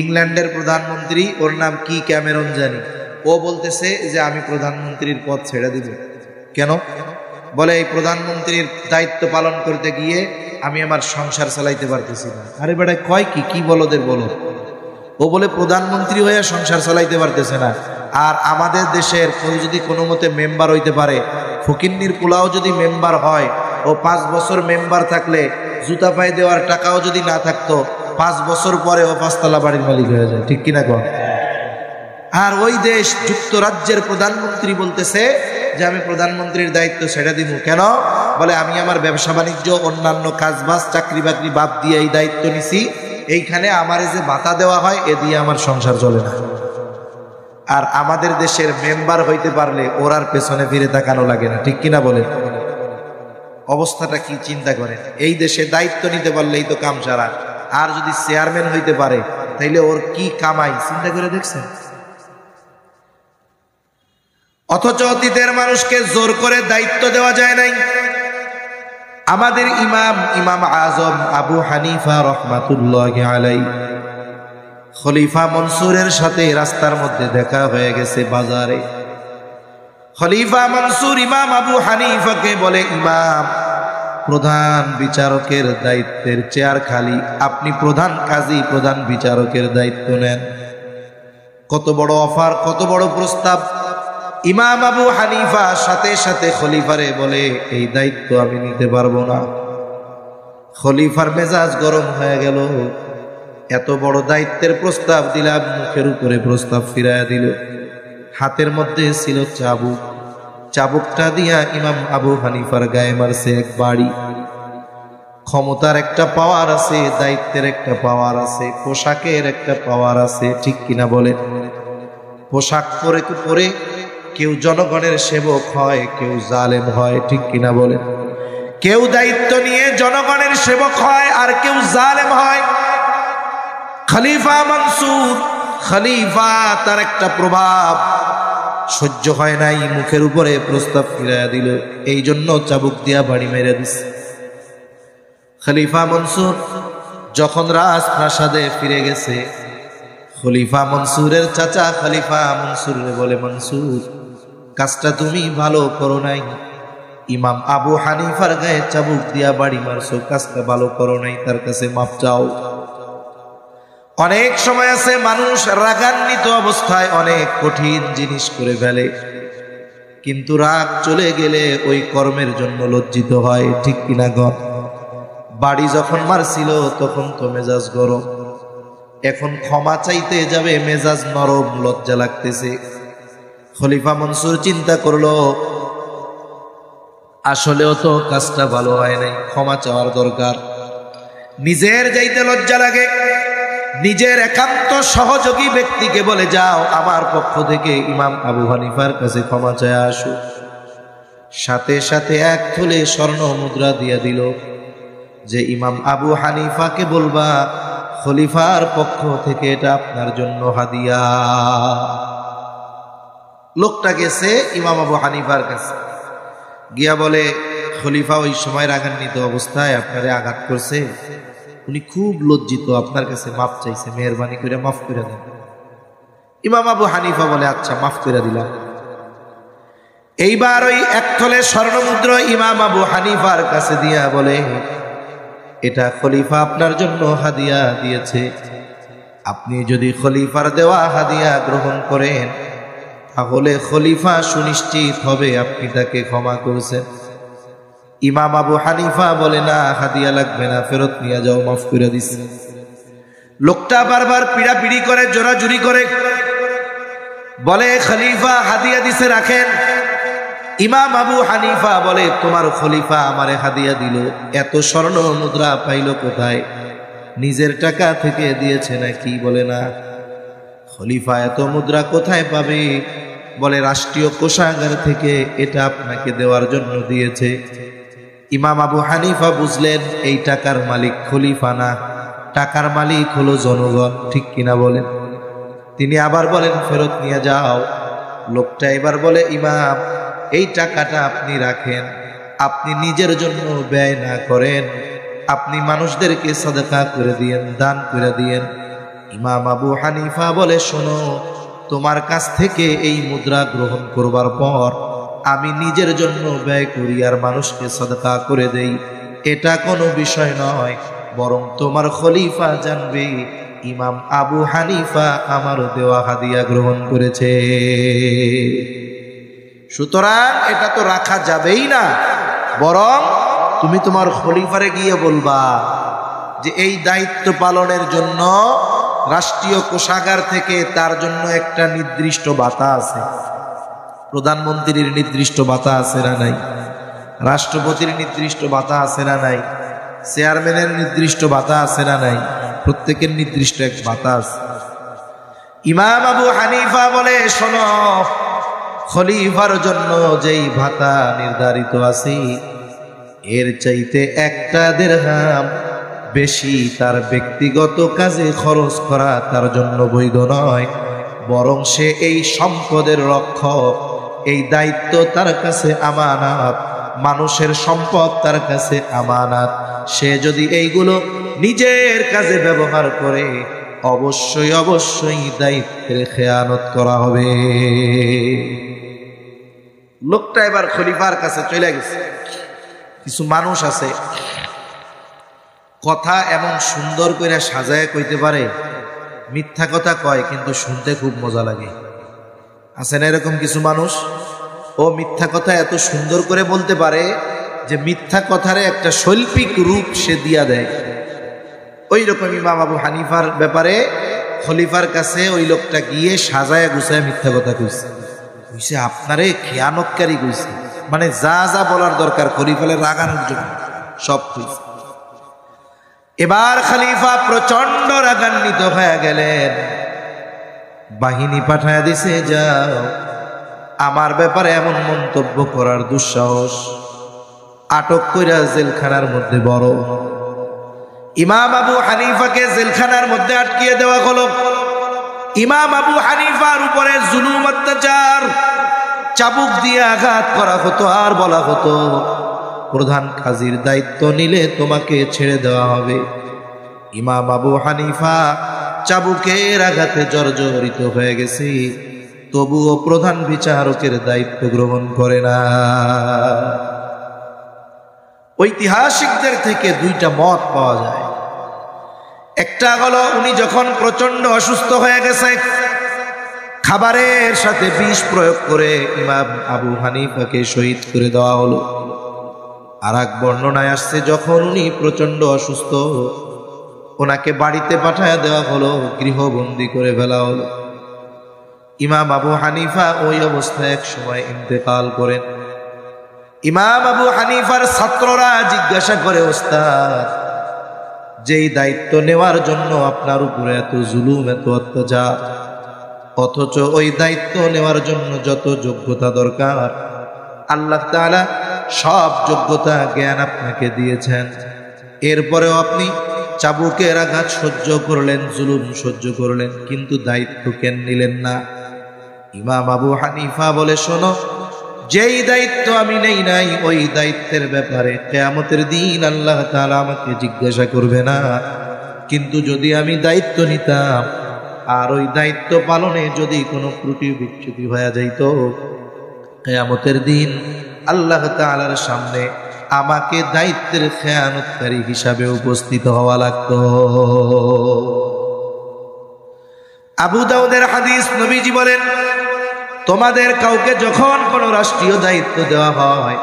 ইংল্যান্ডের প্রধানমন্ত্রী, ওর নাম কি ক্যামেরন জানি, ও বলতেছে যে আমি প্রধানমন্ত্রীর পদ ছেড়ে দিব। কেন? বলে এই প্রধানমন্ত্রীর দায়িত্ব পালন করতে গিয়ে আমি আমার সংসার চালাইতে পারতেছি না। আরে বেটা কয় কি বলদের বলো? ও বলে প্রধানমন্ত্রী হয়ে সংসার চালাইতে পারতেছে না। আর আমাদের দেশের কেউ যদি কোনো মতে মেম্বার হইতে পারে, ফকিন্নির পোলাও যদি মেম্বার হয়, ও 5 বছর মেম্বার থাকলে জুতা পায়ে দেওয়ার টাকাও যদি না থাকতো, 5 বছর পরে ও 5 তলা বাড়ির মালিক হয়ে যায়, ঠিক কিনা কন? আর ওই দেশ যুক্তরাজ্যের প্রধানমন্ত্রী বলতেছে যে আমি প্রধানমন্ত্রীর দায়িত্ব ছেড়ে দিব। কেন? বলে আমি আমার ব্যবসা বাণিজ্য অন্যান্য কাজবাজ চাকরি বাকরি বাদ দিয়ে এই দায়িত্ব নিছি, এইখানে আমার যে ভাতা দেওয়া হয় এ দিয়ে আমার সংসার চলে না। আর আমাদের দেশের মেম্বার হইতে পারলে ওর আর পেছনে ফিরে তাকানো লাগে না, ঠিক কিনা বলে? অবস্থাটা কি চিন্তা করেন? এই দেশে দায়িত্ব নিতে পারলেই তো কাম সারা। আর যদি চেয়ারম্যান হইতে পারে তাইলে ওর কি কামাই, চিন্তা করে দেখছেন? অথচ অতীতের মানুষকে জোর করে দায়িত্ব দেওয়া যায় নাই। আমাদের ইমাম আজম আবু হানিফা রাহমাতুল্লাহি আলাইহি, খলিফা মনসুরের সাথে রাস্তার মধ্যে দেখা হয়ে গেছে বাজারে। খলিফা মনসুর ইমাম আবু হানিফাকে বলে, ইমাম, প্রধান বিচারকের দায়িত্বের চেয়ার খালি, আপনি প্রধান কাজী প্রধান বিচারকের দায়িত্ব নেন। কত বড় অফার, কত বড় প্রস্তাব! ইমাম আবু হানিফা সাথে সাথে খলিফারে বলে, এই দায়িত্ব আমি নিতে পারবো না। খলিফার মেজাজ গরম হয়ে গেল। এত বড় দায়িত্বের প্রস্তাব দিলাম, মুখের উপরে প্রস্তাব ফিরাইয়া দিল। হাতের মধ্যে ছিল চাবুক, চাবুকটা দিয়া ইমাম আবু হানিফার গায়ে মারছে এক বাড়ি। ক্ষমতার একটা পাওয়ার আছে, দায়িত্বের একটা পাওয়ার আছে, পোশাকের একটা পাওয়ার আছে, ঠিক কিনা বলে? পোশাক পরে কেউ জনগণের সেবক হয়, কেউ জালেম হয়, ঠিক কিনা বলে? কেউ দায়িত্ব নিয়ে জনগণের সেবক হয় আর কেউ জালেম হয়। খলিফা মনসুর, খলিফা, তার একটা প্রভাব সহ্য হয় নাই, মুখের উপরে প্রস্তাব ফিরাইয়া দিল। এই জন্য চাবুক দিয়া বাড়ি মেরে দিছে। খলিফা মনসুর যখন রাজপ্রাসাদে ফিরে গেছে, খলিফা মনসুরের চাচা খলিফা মনসুর বলে, মনসুর, কাজটা তুমি ভালো করো নাই। ইমাম আবু হানিফার গায়ে চাবুক দিয়া বাড়ি মারছো, কাজটা ভালো করো নাই, তার কাছে মাপ চাও। অনেক সময় আছে মানুষ রাগান্বিত অবস্থায় অনেক কঠিন জিনিস করে ফেলে, কিন্তু রাগ চলে গেলে ওই কর্মের জন্য লজ্জিত হয়, ঠিক কিনা গণ? বাড়ি যখন মারছিল তখন তো মেজাজ গরম, এখন ক্ষমা চাইতে যাবে মেজাজ নরম, লজ্জা লাগতেছে। খলিফা মনসুর চিন্তা করলো, আসলেও তো কাজটা ভালো হয় নাই, ক্ষমা চাওয়ার দরকার। নিজের যাইতে লজ্জা লাগে, নিজের একান্ত সহযোগী ব্যক্তিকে বলে, যাও আমার পক্ষ থেকে ইমাম আবু হানিফার কাছে ক্ষমা চায় আসো। সাথে সাথে এক থলে স্বর্ণ মুদ্রা দিয়ে দিল, যে ইমাম আবু হানিফাকে বলবা খলিফার পক্ষ থেকে এটা আপনার জন্য হাদিয়া। লোকটা গেছে ইমাম আবু হানিফার কাছে, গিয়া বলে, খলিফা ওই সময় রাগান্বিত অবস্থায় আপনারে আঘাত করছে, উনি খুব লজ্জিত, আপনার কাছে মাফ চাইছে, মেহরবানি করে মাফ করে দেন। ইমাম আবু হানিফা বলে, আচ্ছা মাফ করে দিলাম। এইবার ওই এক থলে স্বর্ণ মুদ্রা ইমাম আবু হানিফার কাছে দিয়া বলে, এটা খলিফা আপনার জন্য হাদিয়া দিয়েছে, আপনি যদি খলিফার দেওয়া হাদিয়া গ্রহণ করেন তাহলে খলিফা সুনিশ্চিত হবে আপনি তাকে ক্ষমা করেছেন। ইমাম আবু হানিফা বলে, না হাদিয়া লাগবে না, ফেরত নিয়ে যাও, মাফ করে দিছি। লোকটা বারবার পিড়াপিড়ি করে, জোরাজুরি করে, বলে খলিফা হাদিয়া দিছে, রাখেন। ইমাম আবু হানিফা বলে, তোমার খলিফা আমারে হাদিয়া দিল, এত স্বর্ণ মুদ্রা পাইল কোথায়? নিজের টাকা থেকে দিয়েছে নাকি? বলে না। খলিফা এত মুদ্রা কোথায় পাবে? বলে রাষ্ট্রীয় কোষাগার থেকে এটা আপনাকে দেওয়ার জন্য দিয়েছে। ইমাম আবু হানিফা বুঝলেন এই টাকার মালিক খলিফা না, টাকার মালিক হলো জনগণ, ঠিক কিনা বলেন? তিনি আবার বলেন, ফেরত নিয়ে যাও। লোকটা এবার বলে, ইমাম এই টাকাটা আপনি রাখেন, আপনি নিজের জন্য ব্যয় না করেন, আপনি মানুষদেরকে সাদাকা করে দিয়েন, দান করে দিয়েন। ইমাম আবু হানিফা বলে, শোনো, তোমার কাছ থেকে এই মুদ্রা গ্রহণ করবার পর আমি নিজের জন্য ব্যয় করি আর মানুষকে সাদাকা করে দেই, এটা কোনো বিষয় নয়, বরং তোমার খলিফা জানবে ইমাম আবু হানিফা আমার দেওয়া হাদিয়া গ্রহণ করেছে। সুতরাং এটা তো রাখা যাবেই না, বরং তুমি তোমার খলিফারে গিয়ে বলবা যে এই দায়িত্ব পালনের জন্য রাষ্ট্রীয় কোষাগার থেকে তার জন্য একটা নির্দিষ্ট ভাতা আছে। প্রধানমন্ত্রীর নির্দিষ্ট ভাতা আছে না নাই? রাষ্ট্রপতির নির্দিষ্ট ভাতা আছে না নাই? চেয়ারম্যানের নির্দিষ্ট ভাতা আছে না নাই? প্রত্যেকের নির্দিষ্ট এক ভাতা আছে। ইমাম আবু হানিফা বলে, শোনো, খলিফার জন্য যেই ভাতা নির্ধারিত আছে এর চাইতে একটা দিরহাম বেশি তার ব্যক্তিগত কাজে খরচ করা তার জন্য বৈধ নয়, বরং সে এই সম্পদের রক্ষক, এই দায়িত্ব তার কাছে আমানত, মানুষের সম্পদ তার কাছে আমানত। সে যদি এইগুলো নিজের কাজে ব্যবহার করে অবশ্যই অবশ্যই দায়িত্বের খেয়ানত করা হবে। লোকটা এবার খলিফার কাছে চলে গেছে। কিছু মানুষ আছে কথা এমন সুন্দর করে সাজায় কইতে পারে, মিথ্যা কথা কয় কিন্তু শুনতে খুব মজা লাগে। আছে না এরকম কিছু মানুষ? ও মিথ্যা কথা এত সুন্দর করে বলতে পারে যে মিথ্যা কথারে একটা শৈল্পিক রূপ সে দিয়া দেয়। ওই রকম ইমাম আবু হানিফার ব্যাপারে খলিফার কাছে ওই লোকটা গিয়ে সাজায় গুছায় মিথ্যা কথা কইছে। কইছে আপনারে খেয়ানতকারী কইছে, মানে যা যা বলার দরকার খলিফারে রাগানোর জন্য সব কইছে। এবার খলিফা প্রচন্ড রাগান্বিত হয়ে গেলেন, বাহিনী পাঠায় দিছে, যাও আমার ব্যাপারে এমন মন্তব্য করার দুঃসাহস, আটক কইরা জেলখানার মধ্যে বড়। ইমাম আবু হানিফাকে জেলখানার মধ্যে আটকিয়ে দেওয়া হলো। ইমাম আবু হানিফার উপরে জুলুম অত্যাচার, চাবুক দিয়ে আঘাত করা হতো আর বলা হতো প্রধান কাজীর দায়িত্ব নিলে তোমাকে ছেড়ে দেওয়া হবে। ইমাম আবু হানিফা চাবুকের আঘাতে জর্জরিত হয়ে গেছে, তবুও প্রধান বিচারকের দায়িত্ব গ্রহণ করে না। ঐতিহাসিকদের থেকে দুইটা মত পাওয়া যায়। একটা হলো উনি যখন প্রচন্ড অসুস্থ হয়ে গেছে, খাবারের সাথে বিষ প্রয়োগ করে ইমাম আবু হানিফাকে শহীদ করে দেওয়া হলো। আর এক বর্ণনায় আসছে যখন উনি প্রচন্ড অসুস্থ, ওনাকে বাড়িতে পাঠায় দেওয়া হলো, গৃহবন্দী করে ফেলা হলো। ইমাম আবু হানিফা ওই অবস্থায় এক সময় ইন্তেকাল করেন। ইমাম আবু হানিফার ছাত্ররা জিজ্ঞাসা করে, ওস্তাদ যেই দায়িত্ব নেওয়ার জন্য আপনার উপরে এত জুলুম, এত অত্যাচার, অথচ ওই দায়িত্ব নেওয়ার জন্য যত যোগ্যতা দরকার আল্লাহ তাআলা সব যোগ্যতা জ্ঞান আপনাকে দিয়েছেন। এরপরেও আপনি চাবুকের আঘাত সহ্য করলেন, জুলুম সহ্য করলেন, কিন্তু দায়িত্ব কেন নিলেন না? ইমাম আবু হানিফা বলে, শোনো, যেই দায়িত্ব আমি নেই নাই ওই দায়িত্বের ব্যাপারে কিয়ামতের দিন আল্লাহ তাআলা আমাকে জিজ্ঞাসা করবে না। কিন্তু যদি আমি দায়িত্ব নিতাম আর ওই দায়িত্ব পালনে যদি কোনো ত্রুটি বিচ্যুতি হয়ে যাইত, কিয়ামতের দিন আল্লাহ তাআলার সামনে আমাকে দায়িত্বের খেয়ানতকারী হিসাবে উপস্থিত হওয়া লাগতো। আবু দাউদের হাদিস, নবীজি বলেন, তোমাদের কাউকে যখন কোনো রাষ্ট্রীয় দায়িত্ব দেওয়া হয়,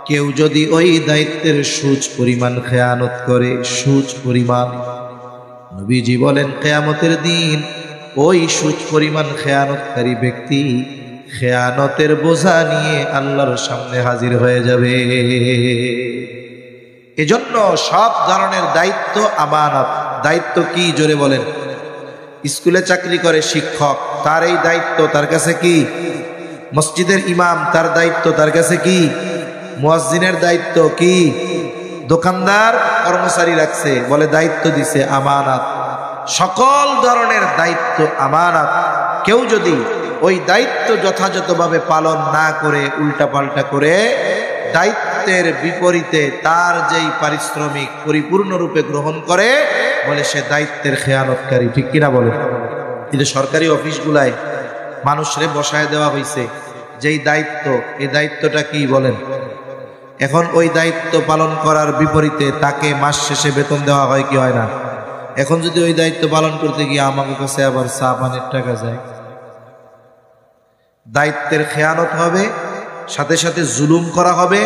কেউ যদি ওই দায়িত্বের সুচ পরিমাণ খেয়ানত করে, সুচ পরিমাণ, নবীজি বলেন কিয়ামতের দিন ওই সুচ পরিমাণ খেয়ানতকারী ব্যক্তি খেয়ানতের বোঝা নিয়ে আল্লাহর সামনে হাজির হয়ে যাবে। এজন্য সব ধরনের দায়িত্ব আমানত। দায়িত্ব কি, জোরে বলেন? স্কুলে চাকরি করে শিক্ষক, তার এই দায়িত্ব তার কাছে কি? মসজিদের ইমাম, তার দায়িত্ব তার কাছে কি? মুয়াজ্জিনের দায়িত্ব কি? দোকানদার কর্মচারী রাখছে, বলে দায়িত্ব দিছে আমানত। সকল ধরনের দায়িত্ব আমানত। কেউ যদি ওই দায়িত্ব যথাযথভাবে পালন না করে উল্টাপাল্টা করে দায়িত্বের বিপরীতে তার যেই পারিশ্রমিক পরিপূর্ণরূপে গ্রহণ করে, বলে সে দায়িত্বের খেয়ানতকারী। ঠিক কিনা বলে? কিন্তু সরকারি অফিসগুলায় মানুষরে বসায় দেওয়া হয়েছে যেই দায়িত্ব, এই দায়িত্বটা কি বলেন? এখন ওই দায়িত্ব পালন করার বিপরীতে তাকে মাস শেষে বেতন দেওয়া হয় কি হয় না? এখন যদি ওই দায়িত্ব পালন করতে গিয়ে আমার কাছে আবার চা পানির টাকা যায়, দায়িত্বের খেয়ানত হবে, সাথে সাথে জুলুম করা হবে,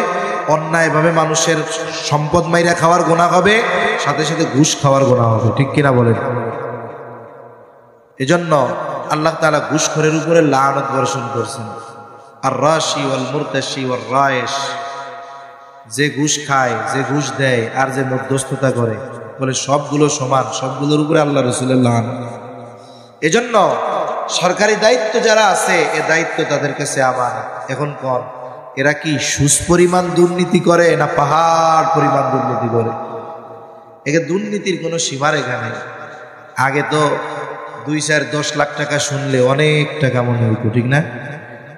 অন্যায়ভাবে মানুষের সম্পদ মাইরা খাওয়ার গুনাহ হবে, সাথে সাথে ঘুষ খাওয়ার গুনাহ হবে। ঠিক কিনা বলেন? এজন্য আল্লাহ তাআলা ঘুষখোরের উপরে লানত বর্ষণ করছেন। আর রাশি ওয়াল মুরতাশি ওয়াল রায়েশ, যে ঘুষ খায়, যে ঘুষ দেয় আর যে মধ্যস্থতা করে, বলে সবগুলো সমান, সবগুলোর উপরে আল্লাহ রাসূলের লানত। এজন্য সরকারি দায়িত্ব যারা আছে, এ দায়িত্ব তাদের কাছে আমানত। এখন কোন এরা কি সুস পরিমাণ দুর্নীতি করে না পাহাড় পরিমাণ দুর্নীতি করে? একে দুর্নীতির কোনো সীমারেখা নেই। আগে তো 2-4-10 লাখ টাকা শুনলে অনেক টাকা মনে হইতো, ঠিক না?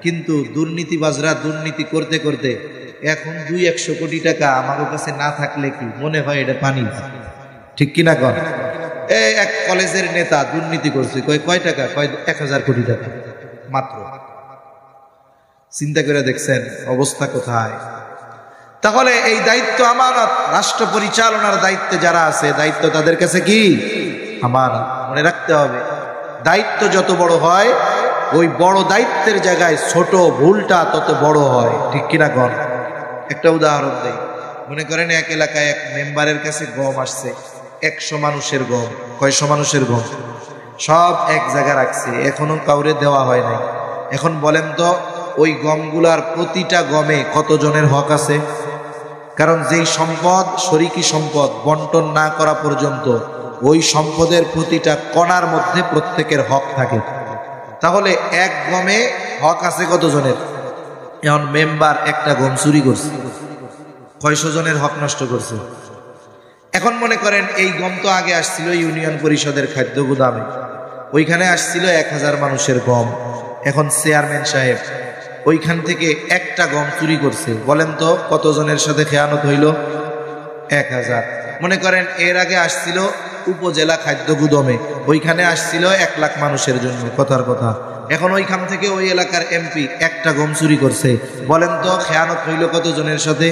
কিন্তু দুর্নীতিবাজরা দুর্নীতি করতে করতে এখন 200-100 কোটি টাকা আমাদের কাছে না থাকলে কি মনে হয় এটা পানি। ঠিক কিনা কন? এক কলেজের নেতা দুর্নীতি করছে, কয় টাকা? 1000 কোটি টাকা মাত্র। চিন্তা করে দেখছেন অবস্থা কোথায়? তাহলে এই দায়িত্ব আমানত। রাষ্ট্র পরিচালনার দায়িত্বে যারা আছে, দায়িত্ব তাদের কাছে কি? আমানত। মনে রাখতে হবে, দায়িত্ব যত বড় হয়, ওই বড় দায়িত্বের জায়গায় ছোট ভুলটা তত বড় হয়। ঠিক কিনা কন? একটা উদাহরণ দেই। মনে করেন এক এলাকায় এক মেম্বারের কাছে গম আসছে, 100 মানুষের গম। কয়শো মানুষের গম? সব এক জায়গা রাখছে, এখনো কাউরে দেওয়া হয় নাই। এখন বলেন তো, ওই গমগুলার প্রতিটা গমে কতজনের হক আছে? কারণ যেই সম্পদ শরিকি সম্পদ বন্টন না করা পর্যন্ত ওই সম্পদের প্রতিটা কণার মধ্যে প্রত্যেকের হক থাকে। তাহলে এক গমে হক আছে কতজনের? এখন মেম্বার একটা গম চুরি করছে, কয়শো জনের হক নষ্ট করছে। এখন মনে করেন এই গম তো আগে আসছিল ইউনিয়ন পরিষদের খাদ্য গুদামে, ওইখানে আসছিল 1000 মানুষের গম। এখন চেয়ারম্যান সাহেব ওইখান থেকে একটা গম চুরি করছে, বলেন তো কতজনের সাথে খেয়ানত হইল? 1000। মনে করেন এর আগে আসছিল উপজেলা খাদ্য গুদামে, ওইখানে আসছিল 1 লাখ মানুষের জন্য, কথার কথা। এখন ওইখান থেকে ওই এলাকার এমপি একটা গম চুরি করছে, বলেন তো খেয়ানত হইল কতজনের সাথে?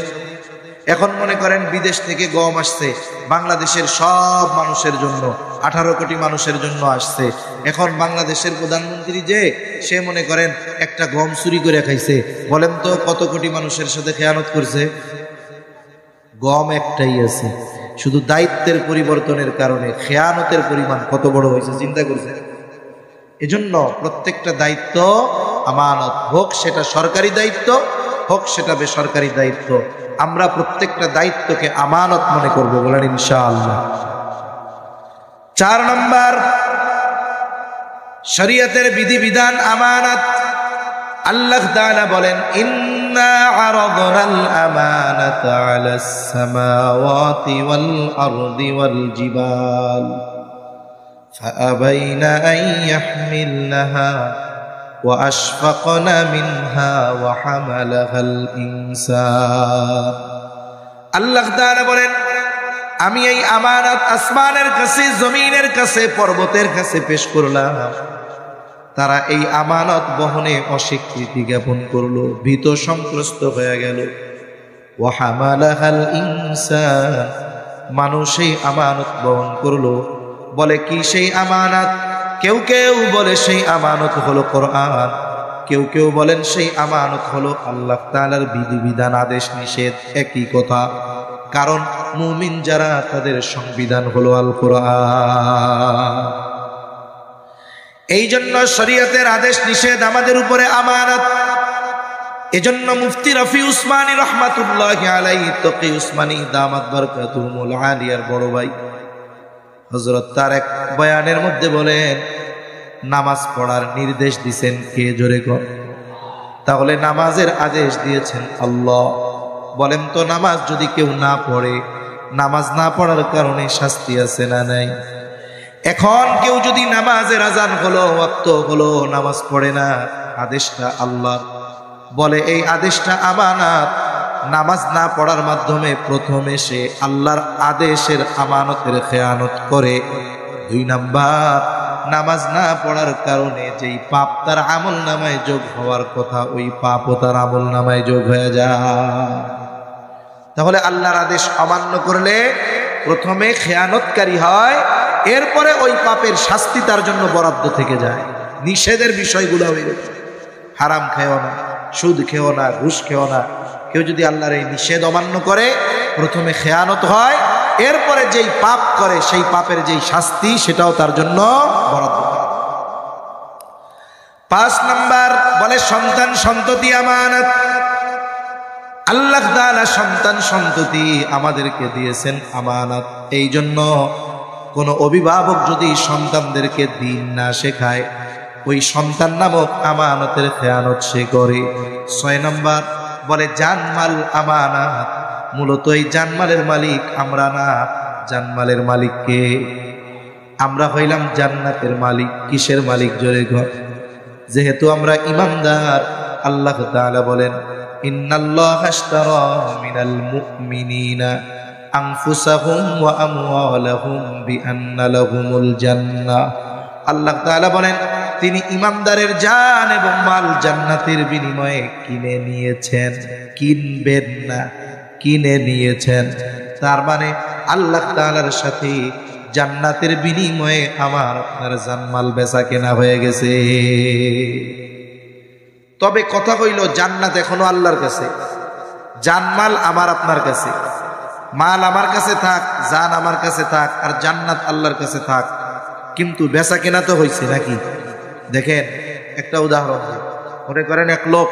এখন মনে করেন বিদেশ থেকে গম আসছে বাংলাদেশের সব মানুষের জন্য, 18 কোটি মানুষের জন্য আসছে। এখন বাংলাদেশের প্রধানমন্ত্রী যে সে মনে করেন একটা গম চুরি করে খাইছে, বলেন তো কত কোটি মানুষের সাথে খেয়ানত করছে? গম একটাই আছে, শুধু দায়িত্বের পরিবর্তনের কারণে খেয়ানতের পরিমাণ কত বড় হয়েছে চিন্তা করছে। এজন্য প্রত্যেকটা দায়িত্ব আমানত, হোক সেটা সরকারি দায়িত্ব, হোক সেটা বেসরকারি দায়িত্ব, আমরা প্রত্যেকটা দায়িত্বকে আমানত মনে করবো, বলেন ইনশাআল্লাহ। 4 নম্বর শরীয়তের বিধিবিধান আমানত। আল্লাহ তাআলা বলেন, ইন্না আরাদনাল আমানাতা আলাস সামাওয়াতি ওয়াল আরদি ওয়াল জিবাল ফাআবাইনা আন ইয়াহমিলনাহা ওয়া আশফাকনা মিনহা ওয়া হামালাহাল ইনসান। আল্লাহ তাআলা বলেন, আমি এই আমানত আসমানের কাছে, জমিনের কাছে, পর্বতের কাছে পেশ করলাম। তারা এই আমানত বহনে অস্বীকৃতি জ্ঞাপন করলো, ভীত সন্ত্রস্ত হয়ে গেল। ওয়া হামালাহাল ইনসান, মানুষ এই আমানত বহন করলো। বলে কি সেই আমানত? কেউ কেউ বলে সেই আমানত হলো কোরআন, কেউ কেউ বলেন সেই আমানত হলো আল্লাহ তাআলার বিধিবিধান, আদেশ নিষেধ একই কথা। কারণ মুমিন যারা, তাদের সংবিধান হলো আল কোরআন। এই জন্য শরীয়তের আদেশ নিষেধ আমাদের উপরে আমানত। এজন্য মুফতি রফি উসমানী রহমাতুল্লাহি আলাইহি, তকি উসমানী দামাত বরকাতুহুল আলিয়ার বড় ভাই হযরত তার এক বয়ানের মধ্যে বলেন, নামাজ পড়ার নির্দেশ দিয়েছেন কে? জোরে কর। তাহলে নামাজের আদেশ দিয়েছেন আল্লাহ। বলেন তো, নামাজ যদি কেউ না পড়ে, নামাজ না পড়ার কারণে শাস্তি আছে না নাই? এখন কেউ যদি নামাজের আজান হলো, ওয়াক্ত হলো, নামাজ পড়ে না, আদেশটা আল্লাহর। বলে এই আদেশটা আমানত। নামাজ না পড়ার মাধ্যমে প্রথমে সে আল্লাহর আদেশের আমানতের খেয়ানত করে। 2 নাম্বার, নামাজ না পড়ার কারণে যেই পাপ তার আমল নামায় যোগ হওয়ার কথা, ওই পাপও তার আমল নামায় যোগ হয়ে যায়। তাহলে আল্লাহর আদেশ অমান্য করলে প্রথমে খেয়ানতকারী হয়, এরপরে ওই পাপের শাস্তি তার জন্য বরাদ্দ থেকে যায়। নিষেধের বিষয়গুলো হয়ে গেছে, হারাম খেও না, সুদ খেও না, ঘুষ খেও না। কেউ যদি আল্লাহর এই নিষেধ অমান্য করে, প্রথমে খেয়ানত হয়, এরপরে যেই পাপ করে সেই পাপের যেই শাস্তি, সেটাও তার জন্য বরাদ্দ। 5 নাম্বার বলে সন্তান সন্ততি আমানত। আল্লাহ তাআলা সন্তান সন্ততি আমাদেরকে দিয়েছেন আমানত। এই জন্য কোন অভিভাবক যদি সন্তানদেরকে দিন না শেখায়, ওই সন্তান নামক আমানতের খেয়ানত সে করে। 6 নাম্বার বলে জানমাল আমানত। মূলত এই জানমালের মালিক আমরা না, জানমালের মালিক কে? আমরা হইলাম জান্নাতের মালিক। কিসের মালিক? জোরে ঘর। যেহেতু আমরা ঈমানদার, আল্লাহ তাআলা বলেন, ইন্নাল্লাহা আশতারা মিনাল মুমিনিনা আনফুসাহুম ওয়া আমওয়ালাহুম বিআন্না লাহুমুল জান্নাহ। আল্লাহ তাআলা বলেন, তিনি ঈমানদারের জান এবং মাল জান্নাতের বিনিময়ে কিনে নিয়েছেন। কিনবেন না, কিনে নিয়েছেন। তার মানে আল্লাহ তাআলার সাথে জান্নাতের বিনিময়ে আমার আপনার জানমাল বেচা কেনা হয়ে গেছে। তবে কথা হইল, জান্নাত এখনো আল্লাহর কাছে, জানমাল আমার আপনার কাছে। মাল আমার কাছে থাক, জান আমার কাছে থাক, আর জান্নাত আল্লাহর কাছে থাক, কিন্তু বেচা কেনা তো হয়েছে নাকি? দেখেন একটা উদাহরণ, মনে করেন এক লোক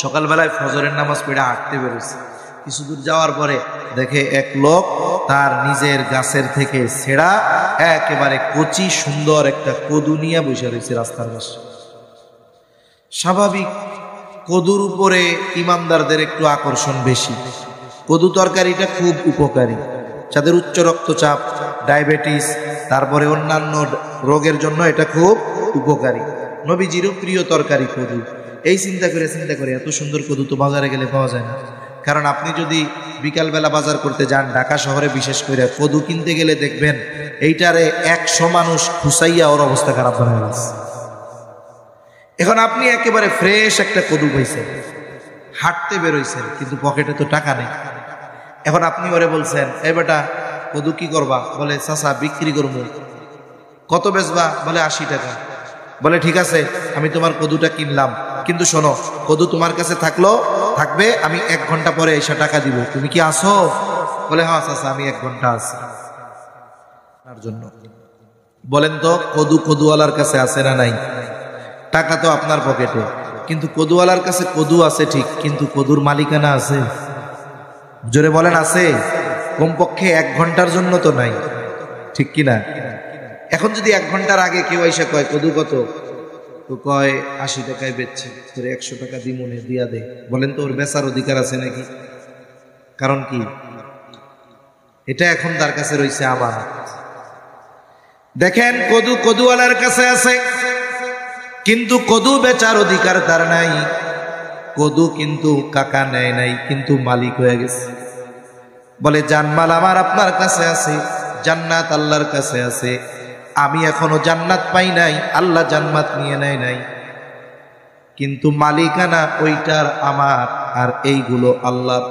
সকালবেলায় ফজরের নামাজ পড়ে হাঁটতে বেরোছে। কিছু দূর যাওয়ার পরে দেখে এক লোক তার নিজের গাছের থেকে ছেঁড়া একেবারে কচি সুন্দর একটা কদু নিয়ে বসে রয়েছে রাস্তার পাশে। স্বাভাবিক, কদুর উপরে ইমানদারদের একটু আকর্ষণ বেশি। কদু তরকারিটা খুব উপকারী, যাদের উচ্চ রক্তচাপ, ডায়াবেটিস, তারপরে অন্যান্য রোগের জন্য এটা খুব উপকারী। নবীজিরও প্রিয় তরকারি কদু। এই চিন্তা করে এত সুন্দর কদু তো বাজারে গেলে পাওয়া যায় না। কারণ আপনি যদি বিকালবেলা বাজার করতে যান, ঢাকা শহরে বিশেষ করে, কদু কিনতে গেলে দেখবেন এইটারে 100 মানুষ খুসাইয়া ওর অবস্থা খারাপ হয়ে গেছে। এখন আপনি একেবারে ফ্রেশ একটা কদু পাইছেন, হাঁটতে বেরোইছেন, কিন্তু পকেটে তো টাকা নেই। এখন আপনি ওরে বলছেন, এই বেটা কদু কি করবা? বলে চাচা বিক্রি করবো। কত বেচবা? বলে 80 টাকা। বলে ঠিক আছে, আমি তোমার কদুটা কিনলাম, কিন্তু শোনো, কদু তোমার কাছে থাকবে, আমি 1 ঘন্টা পরে এসে টাকা দিব। তুমি কি আসো? বলে হ্যাঁ চাচা, আমি 1 ঘন্টা আছি আপনার জন্য। বলেন তো, কদুওয়ালার কাছে আছে না নাই? টাকা তো আপনার পকেটে, কিন্তু কদুওয়ালার কাছে কদু আছে ঠিক, কিন্তু কদুর মালিকানা আছে? জোরে বলেন আছে? কমপক্ষে 1 ঘন্টার জন্য তো নাই, ঠিক কিনা? এখন যদি 1 ঘন্টার আগে কেউ এসে কয় কদু কত, তো কয় 80 টাকায় বেচছে, তোর 100 টাকা দিমনে দিয়া দে, বলেন তো ওর বেচার অধিকার আছে নাকি? কারণ কি, এটা এখন তার কাছে রয়েছে আমানত। দেখেন কদু কদুওয়ালার কাছে আছে, কিন্তু কদু বেচার অধিকার তার নাই। কদু কিন্তু কাকা নেয় নাই, কিন্তু মালিক হয়ে গেছে। বলে জানমাল আমার আপনার কাছে আছে, জান্নাত আল্লাহর কাছে আছে, আমি এখনো জান্নাত পাই নাই, আল্লাহ জান্নাত নিয়ে নেয় নাই, কিন্তু মালিকানা ওইটার আমার, আর এইগুলো আল্লাহর।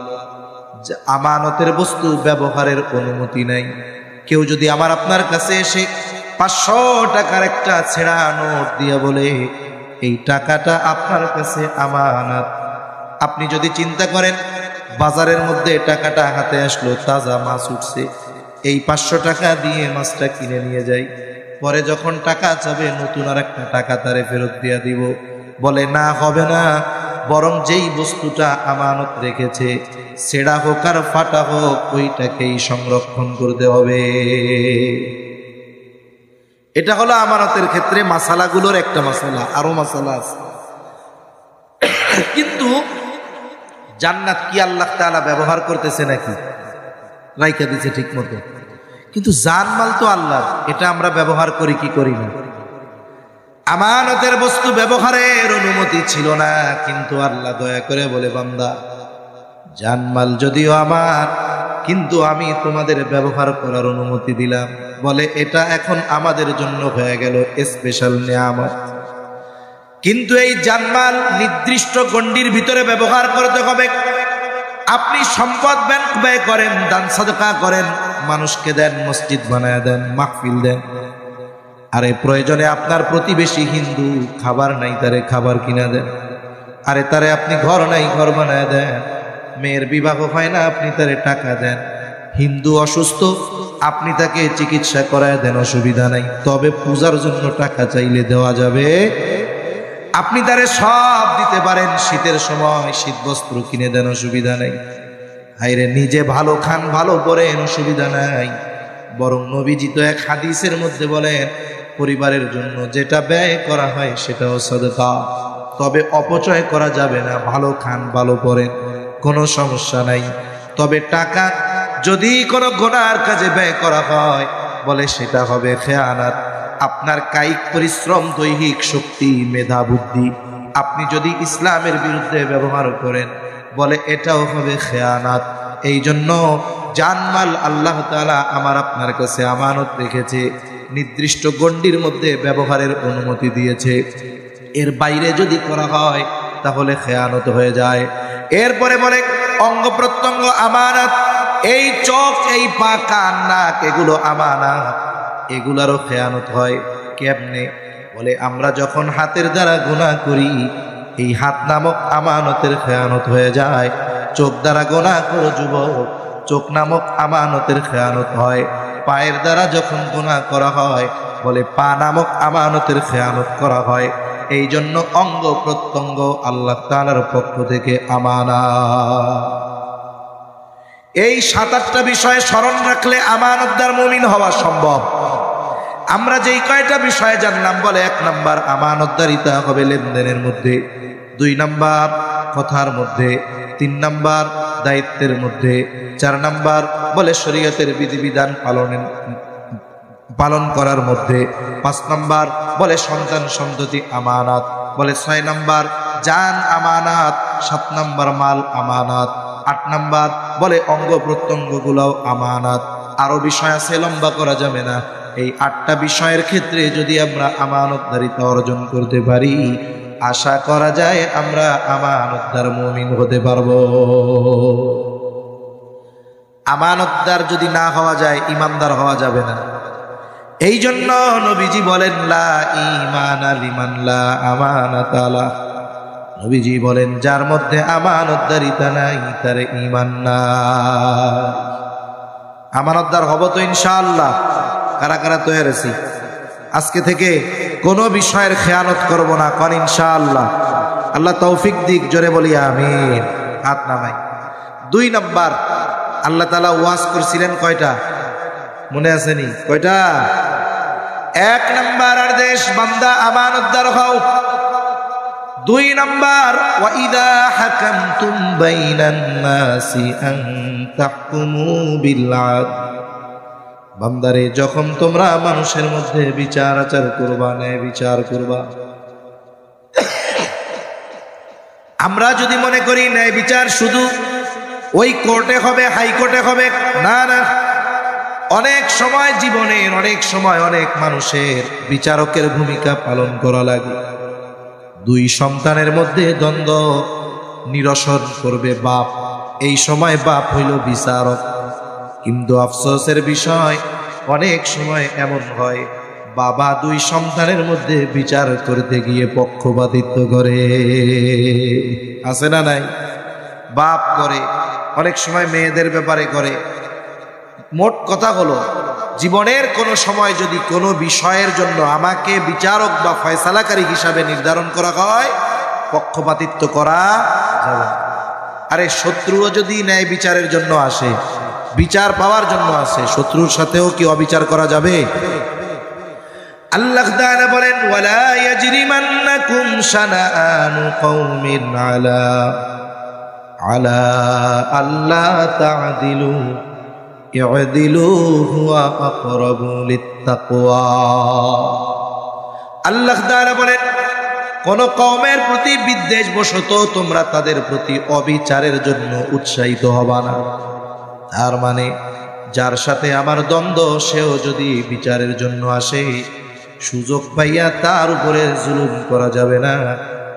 আমানতের বস্তু ব্যবহারের অনুমতি নাই। কেউ যদি আমার আপনার কাছে এসে 500 টাকার একটা ছেঁড়া নোট দিয়ে বলে এই টাকাটা আপনার কাছে আমানত, আপনি যদি চিন্তা করেন বাজারের মধ্যে টাকাটা হাতে আসলো, তাজা মাছ উঠছে, এই 500 টাকা দিয়ে মাছটা কিনে নিয়ে যাই, পরে যখন টাকা চাবে নতুন আর একটা টাকা তারে ফেরত দিয়ে দিব, বলে না, হবে না, বরং যেই বস্তুটা আমানত রেখেছে, ছেঁড়া হোক আর ফাটা হোক, ওইটাকেই সংরক্ষণ করতে হবে। এটা হলো আমানতের ক্ষেত্রে মাসালাগুলোর একটা মাসালা, আরো মাসালা আছে। কিন্তু জান্নাত কি আল্লাহ তাআলা ব্যবহার করতেছে নাকি? রাইখা দিছে ঠিক মতো। কিন্তু জানমাল তো আল্লাহর, এটা আমরা ব্যবহার করি কি করি না? আমানতের বস্তু ব্যবহারের অনুমতি ছিল না, কিন্তু আল্লাহ দয়া করে বলে বান্দা, জানমাল যদিও আমার, কিন্তু আমি তোমাদের ব্যবহার করার অনুমতি দিলাম। বলে এটা এখন আমাদের জন্য হয়ে গেল স্পেশাল নিয়ামত। কিন্তু এই জানমাল নির্দিষ্ট গণ্ডির ভিতরে ব্যবহার করতে হবে। আপনি সম্পদ ব্যয় করেন, দান সাদকা করেন, মানুষকে দেন, মসজিদ বানায় দেন, মাহফিল দেন, আরে প্রয়োজনে আপনার প্রতিবেশী হিন্দু, খাবার নাই তারে খাবার কিনা দেন, আরে তারে আপনি ঘর নাই ঘর বানায় দেন, মেয়ের বিবাহ হয় না আপনি তারে টাকা দেন, হিন্দু অসুস্থ আপনি তাকে চিকিৎসা করায় দেন, অসুবিধা নাই। তবে পূজার জন্য টাকা চাইলে দেওয়া যাবে? আপনি তারে সব দিতে পারেন, শীতের সময় শীত বস্ত্র কিনে দেন, অসুবিধা নাই। হায়রে নিজে ভালো খান, ভালো পরেন, অসুবিধা নাই। বরং নবীজি তো এক হাদিসের মধ্যে বলেন, পরিবারের জন্য যেটা ব্যয় করা হয় সেটাও সাদকা, তবে অপচয় করা যাবে না। ভালো খান, ভালো পরেন, কোনো সমস্যা নাই। তবে টাকা যদি কোনো গুনার কাজে ব্যয় করা হয়, বলে সেটা হবে খেয়ানাত। আপনার কায়িক পরিশ্রম, দৈহিক শক্তি, মেধা, বুদ্ধি আপনি যদি ইসলামের বিরুদ্ধে ব্যবহার করেন, বলে এটাও হবে খেয়ানাত। এই জন্য জানমাল আল্লাহ তাআলা আমার আপনার কাছে আমানত রেখেছে, নির্দিষ্ট গণ্ডির মধ্যে ব্যবহারের অনুমতি দিয়েছে। এর বাইরে যদি করা হয় তাহলে খেয়ানত হয়ে যায়। এরপরে বলে অঙ্গ প্রত্যঙ্গ আমানত, এই চোখ, এই পা, কান, নাক, এগুলো আমানত, এগুলারও খেয়ানত হয়। কেমনে? বলে আমরা যখন হাতের দ্বারা গুনাহ করি, এই হাত নামক আমানতের খেয়ানত হয়ে যায়। চোখ দ্বারা গুনাহ করো যুবক, চোখ নামক আমানতের খেয়ানত হয়। পায়ের দ্বারা যখন গুনাহ করা হয়, বলে পা নামক আমানতের খেয়ানত করা হয়। এই জন্য অঙ্গ প্রত্যঙ্গ আল্লাহ তাআলার পক্ষ থেকে আমানত। এই 7-8টা বিষয়ে স্মরণ রাখলে আমানতদার মুমিন হওয়া সম্ভব। আমরা যেই কয়টা বিষয়ে জানলাম, বলে 1 নাম্বার আমানতদারিতা হবে লেনদেনের মধ্যে, 2 নাম্বার কথার মধ্যে, 3 নাম্বার দায়িত্বের মধ্যে, 4 নাম্বার বলে শরীয়তের বিধিবিধান পালন করার মধ্যে, 5 নাম্বার বলে সন্তান সন্ততি আমানত, বলে 6 নাম্বার জান আমানত, 7 নাম্বার মাল আমানত, 8 নাম্বার বলে অঙ্গ প্রত্যঙ্গগুলোও আমানত। আরো বিষয় আছে, লম্বা করা যাবে না। এই 8টা বিষয়ের ক্ষেত্রে যদি আমরা আমানতদারিতা অর্জন করতে পারি, আশা করা যায় আমরা আমানতদার মুমিন হতে পারবো। আমানতদার যদি না হওয়া যায়, ইমানদার হওয়া যাবে না। এই জন্য নবীজি বলেন লা ঈমানা লিমান লা আমানাতা লা। নবীজি বলেন যার মধ্যে আমানতদারিতা নাই তার ঈমান নাই। আমানতদার হব তো ইনশাআল্লাহ। কারা কারা তৈরি আছি? আজকে থেকে কোনো বিষয়ের খেয়ানত করব না, কোন ইনশাআল্লাহ। আল্লাহ তৌফিক দিক, জোরে বলি আমিন। হাত নামাই। 2 নাম্বার, আল্লাহ তাআলা ওয়াজ করছিলেন কয়টা? মনে আছে নি? কয়টা? এক নাম্বার আদেশ, বান্দা আমানতদার হও। দুই নাম্বার, ওয়া ইযা হাকামতুম বাইনান নাসি আন তাহকুমু বিল আদল, বান্দারে যখন তোমরা মানুষের মধ্যে বিচার আচার করবা, ন্যায় বিচার করবা। আমরা যদি মনে করি ন্যায় বিচার শুধু ওই কোর্টে হবে, হাইকোর্টে হবে, না না, অনেক সময় জীবনের অনেক সময় অনেক মানুষের বিচারকের ভূমিকা পালন করা লাগে। দুই সন্তানের মধ্যে দ্বন্দ্ব নিরসন করবে বাপ, এই সময় বাপ হইল বিচারক। কিন্তু আফসোসের বিষয়, অনেক সময় এমন হয় বাবা দুই সন্তানের মধ্যে বিচার করতে গিয়ে পক্ষপাতিত্ব করে। আছে না নাই? বাপ করে, অনেক সময় মেয়েদের ব্যাপারে করে। মোট কথা হলো, জীবনের কোনো সময় যদি কোনো বিষয়ের জন্য আমাকে বিচারক বা ফয়সালাকারী হিসাবে নির্ধারণ করা হয়, পক্ষপাতিত্ব করা যাবে। আরে শত্রুও যদি ন্যায় বিচারের জন্য আসে, বিচার পাওয়ার জন্য আসে, শত্রুর সাথেও কি অবিচার করা যাবে? আল্লাহ তাআলা বলেন, ওয়ালা ইয়াজরিমান্নাকুম শানাআনু কওমিন আলা আল্লা তা'দিলু ই'দিলু হুয়া আকরাবু লিত্তাকওয়া। আল্লাহ তাআলা বলেন, কোন কওমের প্রতি বিদ্বেষবশত তোমরা তাদের প্রতি অবিচারের জন্য উৎসাহিত হবা না। তার মানে যার সাথে আমার দ্বন্দ্ব, সেও যদি বিচারের জন্য আসে, সুযোগ পাইয়া তার উপরে জুলুম করা যাবে না,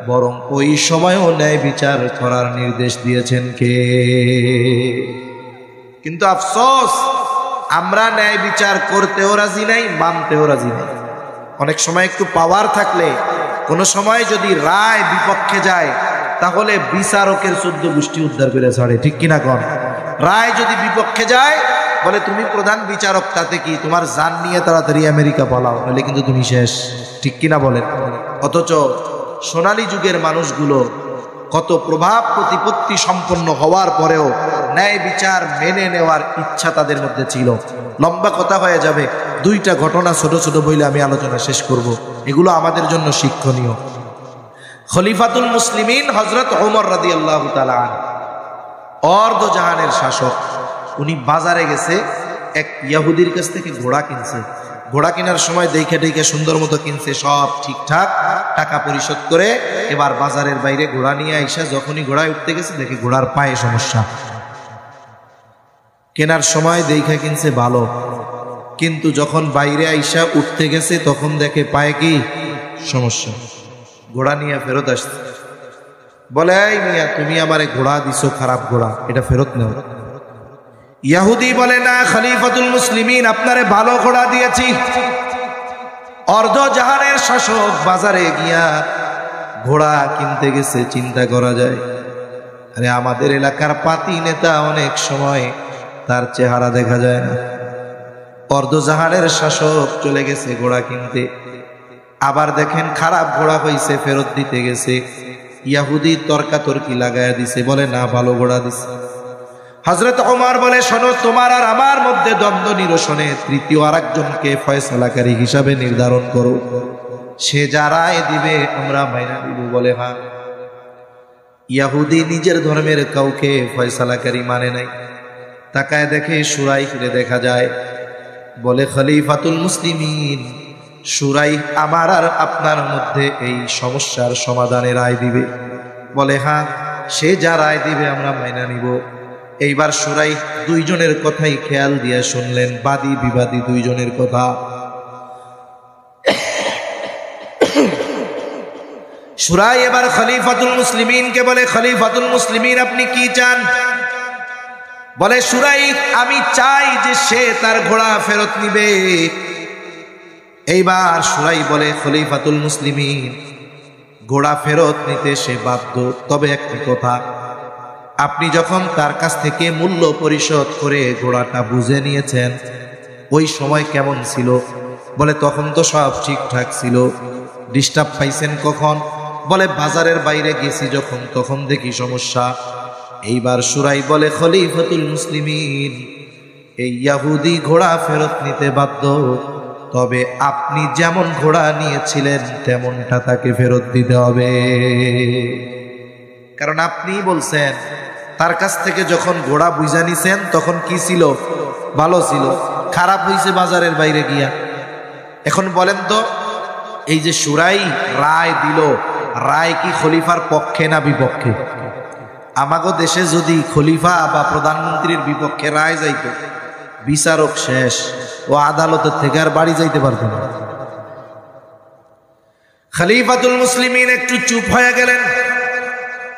বরং ওই সময়ও ন্যায় বিচার করার নির্দেশ দিয়েছেন কে? কিন্তু আফসোস, আমরা ন্যায় বিচার করতেও রাজি নাই, মানতেও রাজি নাই। অনেক সময় একটু পাওয়ার থাকলে, কোনো সময় যদি রায় বিপক্ষে যায়, তাহলে বিচারকের 14 গোষ্ঠী উদ্ধার করে ছাড়ে। ঠিক কিনা কন? রায় যদি বিপক্ষে যায়, বলে তুমি প্রধান বিচারক, তাতে কি, তোমার জান নিয়ে তাড়াতাড়ি আমেরিকা পালাও, নাহলে কিন্তু তুমি শেষ। ঠিক কিনা বলেন? অথচ সোনালী যুগের মানুষগুলো কত প্রভাব প্রতিপত্তি সম্পন্ন হওয়ার পরেও ন্যায় বিচার মেনে নেওয়ার ইচ্ছা তাদের মধ্যে ছিল। লম্বা কথা হয়ে যাবে, দুইটা ঘটনা ছোট ছোট বইলে আমি আলোচনা শেষ করব, এগুলো আমাদের জন্য শিক্ষণীয়। খলিফাতুল মুসলিমিন হযরত ওমর রাদিয়াল্লাহু তাআলা আনহু, অর্ধ জাহানের শাসক, উনি বাজারে গেছে, এক ইহুদির কাছ থেকে ঘোড়া কিনছে। ঘোড়া কেনার সময় দেখে দেখে সুন্দর মতো কিনছে, সব ঠিকঠাক, টাকা পরিশোধ করে এবার বাজারের বাইরে ঘোড়া নিয়ে আইসা যখনই ঘোড়ায় উঠতে গেছে, দেখে ঘোড়ার পায়ে সমস্যা। কেনার সময় দেখে কিনছে ভালো, কিন্তু যখন বাইরে আইসা উঠতে গেছে তখন দেখে পায়ে কি সমস্যা। ঘোড়া নিয়ে ফেরত আসছে, বলে, এই মিয়া, তুমি আমারে ঘোড়া দিছো, খারাপ ঘোড়া, এটা ফেরত নেও। ইহুদি বলে, না খলিফাতুল মুসলিমিন, আপনারে ভালো ঘোড়া দিয়েছি। অর্ধ জাহানের শাসক বাজারে গিয়া ঘোড়া কিনতে গেছে, চিন্তা করা যায়। আরে আমাদের এলাকার পাতি নেতা, অনেক সময় তার চেহারা দেখা যায় না। অর্ধ জাহানের শাসক চলে গেছে ঘোড়া কিনতে, আবার দেখেন খারাপ ঘোড়া হইছে, ফেরত দিতে গেছে। ইহুদি তর্কাতর্কি লাগায়া দিছে, বলে না ভালো ঘোড়া দিছে। হযরত ওমর বলে, শোনো, তোমার আর আমার মধ্যে দ্বন্দ্ব নিরসনে তৃতীয় আরেকজনকে ফয়সালাকারী হিসাবে নির্ধারণ করো, সে যা রায় দিবে আমরা মাইনা দিব। বলে, হ্যাঁ। ইহুদি নিজের ধর্মের কাউকে ফয়সালাকারী মানে নাই। তাকায় দেখে সুরাই ফিরে দেখা যায়, বলে, খলিফাতুল মুসলিমিন, সুরাই আমার আর আপনার মধ্যে এই সমস্যার সমাধানে রায় দিবে। বলে, হ্যাঁ, সে যা রায় দিবে আমরা মাইনা নিব। এইবার সুরাই দুইজনের কথাই খেয়াল দিয়ে শুনলেন, বাদী বিবাদী দুইজনের কথা। সুরাই এবার খলিফাতুল মুসলিমিনকে বলে, খলিফাতুল মুসলিমিন, আপনি কি চান? বলে সুরাই, আমি চাই যে সে তার ঘোড়া ফেরত নিবে। এইবার সুরাই বলে, খলিফাতুল মুসলিমিন, ঘোড়া ফেরত নিতে সে বাধ্য, তবে একটি কথা, আপনি যখন তার কাছ থেকে মূল্য পরিশোধ করে ঘোড়াটা বুঝে নিয়েছেন, ওই সময় কেমন ছিল? বলে, তখন তো সব ঠিকঠাক ছিল। ডিস্টার্ব পাইছেন কখন? বলে, বাজারের বাইরে গেছি যখন, তখন দেখি সমস্যা। এইবার সুরাই বলে, খলিফাতুল মুসলিমিন, এই ইহুদি ঘোড়া ফেরত নিতে বাধ্য, তবে আপনি যেমন ঘোড়া নিয়েছিলেন তেমনটা তাকে ফেরত দিতে হবে। কারণ আপনি বলছেন তার কাছ থেকে যখন ঘোড়া বুঝা নিছেন তখন কি ছিল? ভালো ছিল, খারাপ হয়েছে বাজারের বাইরে গিয়া। এখন বলেন তো, এই যে শুরাই রায় দিল, রায় কি খলিফার পক্ষে না বিপক্ষে? আমাগো দেশে যদি খলিফা বা প্রধানমন্ত্রীর বিপক্ষে রায় যাইত, বিচারক শেষ, ও আদালতের থেকে আর বাড়ি যাইতে পারত না। খলিফাতুল মুসলিমিন একটু চুপ হয়ে গেলেন,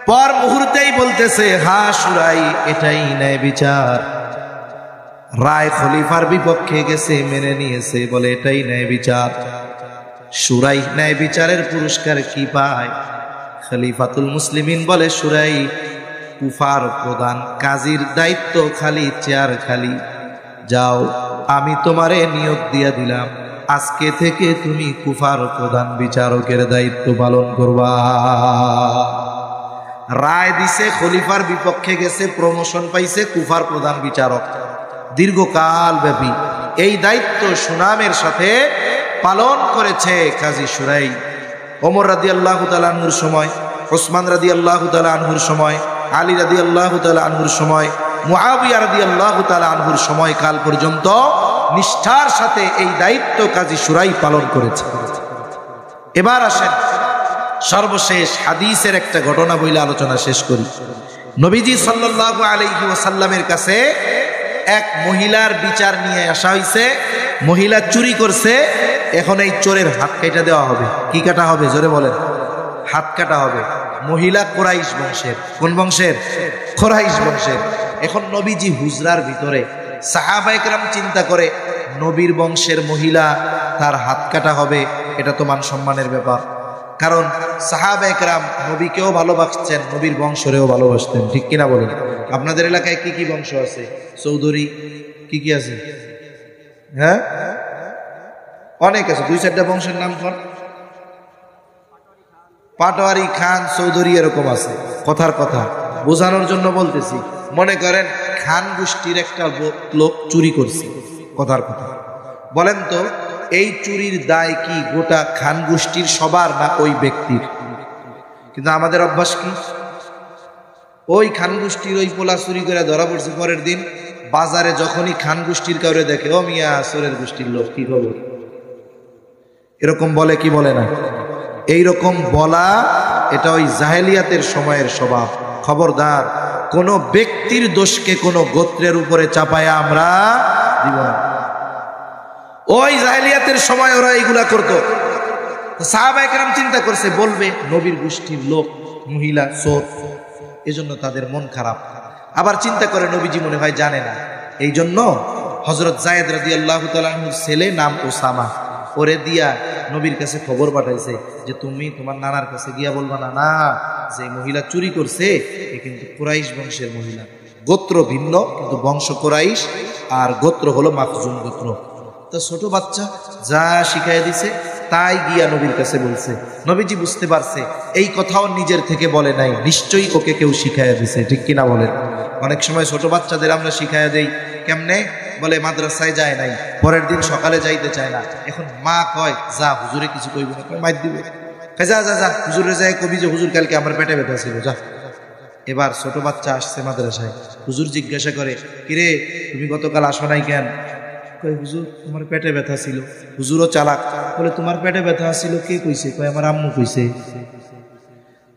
পর মুহূর্তেই বলতেছে, হ্যাঁ শুরাই, এটাই ন্যায় বিচার। রায় খলিফার বিপক্ষে গেছে, মেনে নিয়েছে, বলে এটাই ন্যায় বিচার। শুরাই ন্যায় বিচারের পুরস্কার কি পায়? খলিফাতুল মুসলিমিন বলে, শুরাই কুফার প্রধান, কাজীর দায়িত্ব খালি, চেয়ার খালি, যাও আমি তোমারে নিয়োগ দিয়া দিলাম, আজকে থেকে তুমি কুফার প্রধান বিচারকের দায়িত্ব পালন করবা। রায় দিছে, খলিফার বিপক্ষে গেছে, প্রমোশন পাইছে, কুফার প্রধান বিচারক। দীর্ঘকাল ব্যাপী এই দায়িত্ব সুনামের সাথে পালন করেছে কাজী শুরাই। ওমর রাদিয়াল্লাহু তাআলা আনহুর সময়, ওসমান রাদিয়াল্লাহু তাআলা আনহুর সময়, আলী রাদিয়াল্লাহু তাআলা আনহুর সময়, মুআবিয়া রাদিয়াল্লাহু তাআলা আনহুর সময় কাল পর্যন্ত নিষ্ঠার সাথে এই দায়িত্ব কাজী শুরাই পালন করেছে। এবার আসেন সর্বশেষ হাদিসের একটা ঘটনা বইলে আলোচনা শেষ করি। নবীজি সাল্লাল্লাহু আলাইহি ওয়াসাল্লামের কাছে এক মহিলার বিচার নিয়ে আসা হয়েছে। মহিলা চুরি করছে, এখন এই চোরের হাত কেটে দেওয়া হবে। কি কাটা হবে? জোরে বলেন। হাত কাটা হবে। মহিলা কুরাইশ বংশের। কোন বংশের? কুরাইশ বংশের। এখন নবীজি হুজরার ভিতরে, সাহাবায়ে কেরাম চিন্তা করে, নবীর বংশের মহিলা, তার হাত কাটা হবে, এটা তো মান সম্মানের ব্যাপার। কারণ সাহাবায়ে কেরাম নবীকেও ভালোবাসতেন, নবীর বংশরেও ভালোবাসতেন, ঠিক কিনা বলেন? আপনাদের এলাকায় কি কি বংশ আছে? চৌধুরী কি কি আছে? হ্যাঁ, অনেক আছে। 2-4টা বংশের নাম কর। পাটোয়ারি, খান, চৌধুরী, এরকম আছে। কথার কথা বোঝানোর জন্য বলতেছি। মনে করেন খান গোষ্ঠীর একটা লোক চুরি করছে, কথার কথা। বলেন তো, এই চুরির দায় কি গোটা খান গোষ্ঠীর সবার না ওই ব্যক্তির? কিন্তু আমাদের অভ্যাস কি, ওই খান গোষ্ঠীর ওই পোলা চুরি করে ধরা পড়ছে, পরের দিন বাজারে যখনই খান গোষ্ঠীর কাউরে দেখে, ও মিয়া চোরের গোষ্ঠীর লোক, কি খবর? এরকম বলে কি বলে না? এইরকম বলা, এটা ওই জাহেলিয়াতের সময়ের স্বভাব। খবরদার, কোন ব্যক্তির দোষকে কোন গোত্রের উপরে চাপায়া আমরা দিব না। ওই জাহেলিয়াতের সময় ওরা এইগুলা করতো। সাহাবায়ে কেরাম চিন্তা করছে, বলবে নবীর গোষ্ঠীর লোক, মহিলা চোর, এজন্য তাদের মন খারাপ। আবার চিন্তা করে নবীজি মনে হয় জানে না, এই জন্য হযরত যায়েদ রাদিয়াল্লাহু তাআলা আনহুর ছেলে, নাম ওসামা, ওরে দিয়া নবীর কাছে খবর পাঠাইছে যে তুমি তোমার নানার কাছে গিয়া বলবা না, না যে মহিলা চুরি করছে এ কিন্তু কুরাইশ বংশের মহিলা, গোত্র ভিন্ন কিন্তু বংশ কুরাইশ, আর গোত্র হলো মাখজুম গোত্র। তো ছোট বাচ্চা যা শিখাই দিছে তাই গিয়া নবীর কাছে বলছে। নবীজি বুঝতে পারছে এই কথাও নিজের থেকে বলে নাই, নিশ্চয়ই ওকে কেউ শিখাইয়া দিছে, ঠিক কিনা বলেন? অনেক সময় ছোট বাচ্চাদের আমরা শিখাইয়া দেই, কেমনে? বলে মাদ্রাসায় যায় নাই, পরের দিন সকালে যাইতে চায় না। এখন মা কয়, যা হুজুরে কিছু কইব না, মাইর দিবে, যা যা যা হুজুরে যায় কবি যে হুজুর কালকে আমার পেটে ব্যথা ছিল, যা। এবার ছোট বাচ্চা আসছে মাদ্রাসায়, হুজুর জিজ্ঞাসা করে, কিরে তুমি গতকাল আসো নাই কেন? কয় হুজুর তোমার পেটে ব্যথা ছিল। হুজুরও চালাক, বলে তোমার পেটে ব্যথা ছিল কে কইছে? কয় আমার আম্মু কইছে।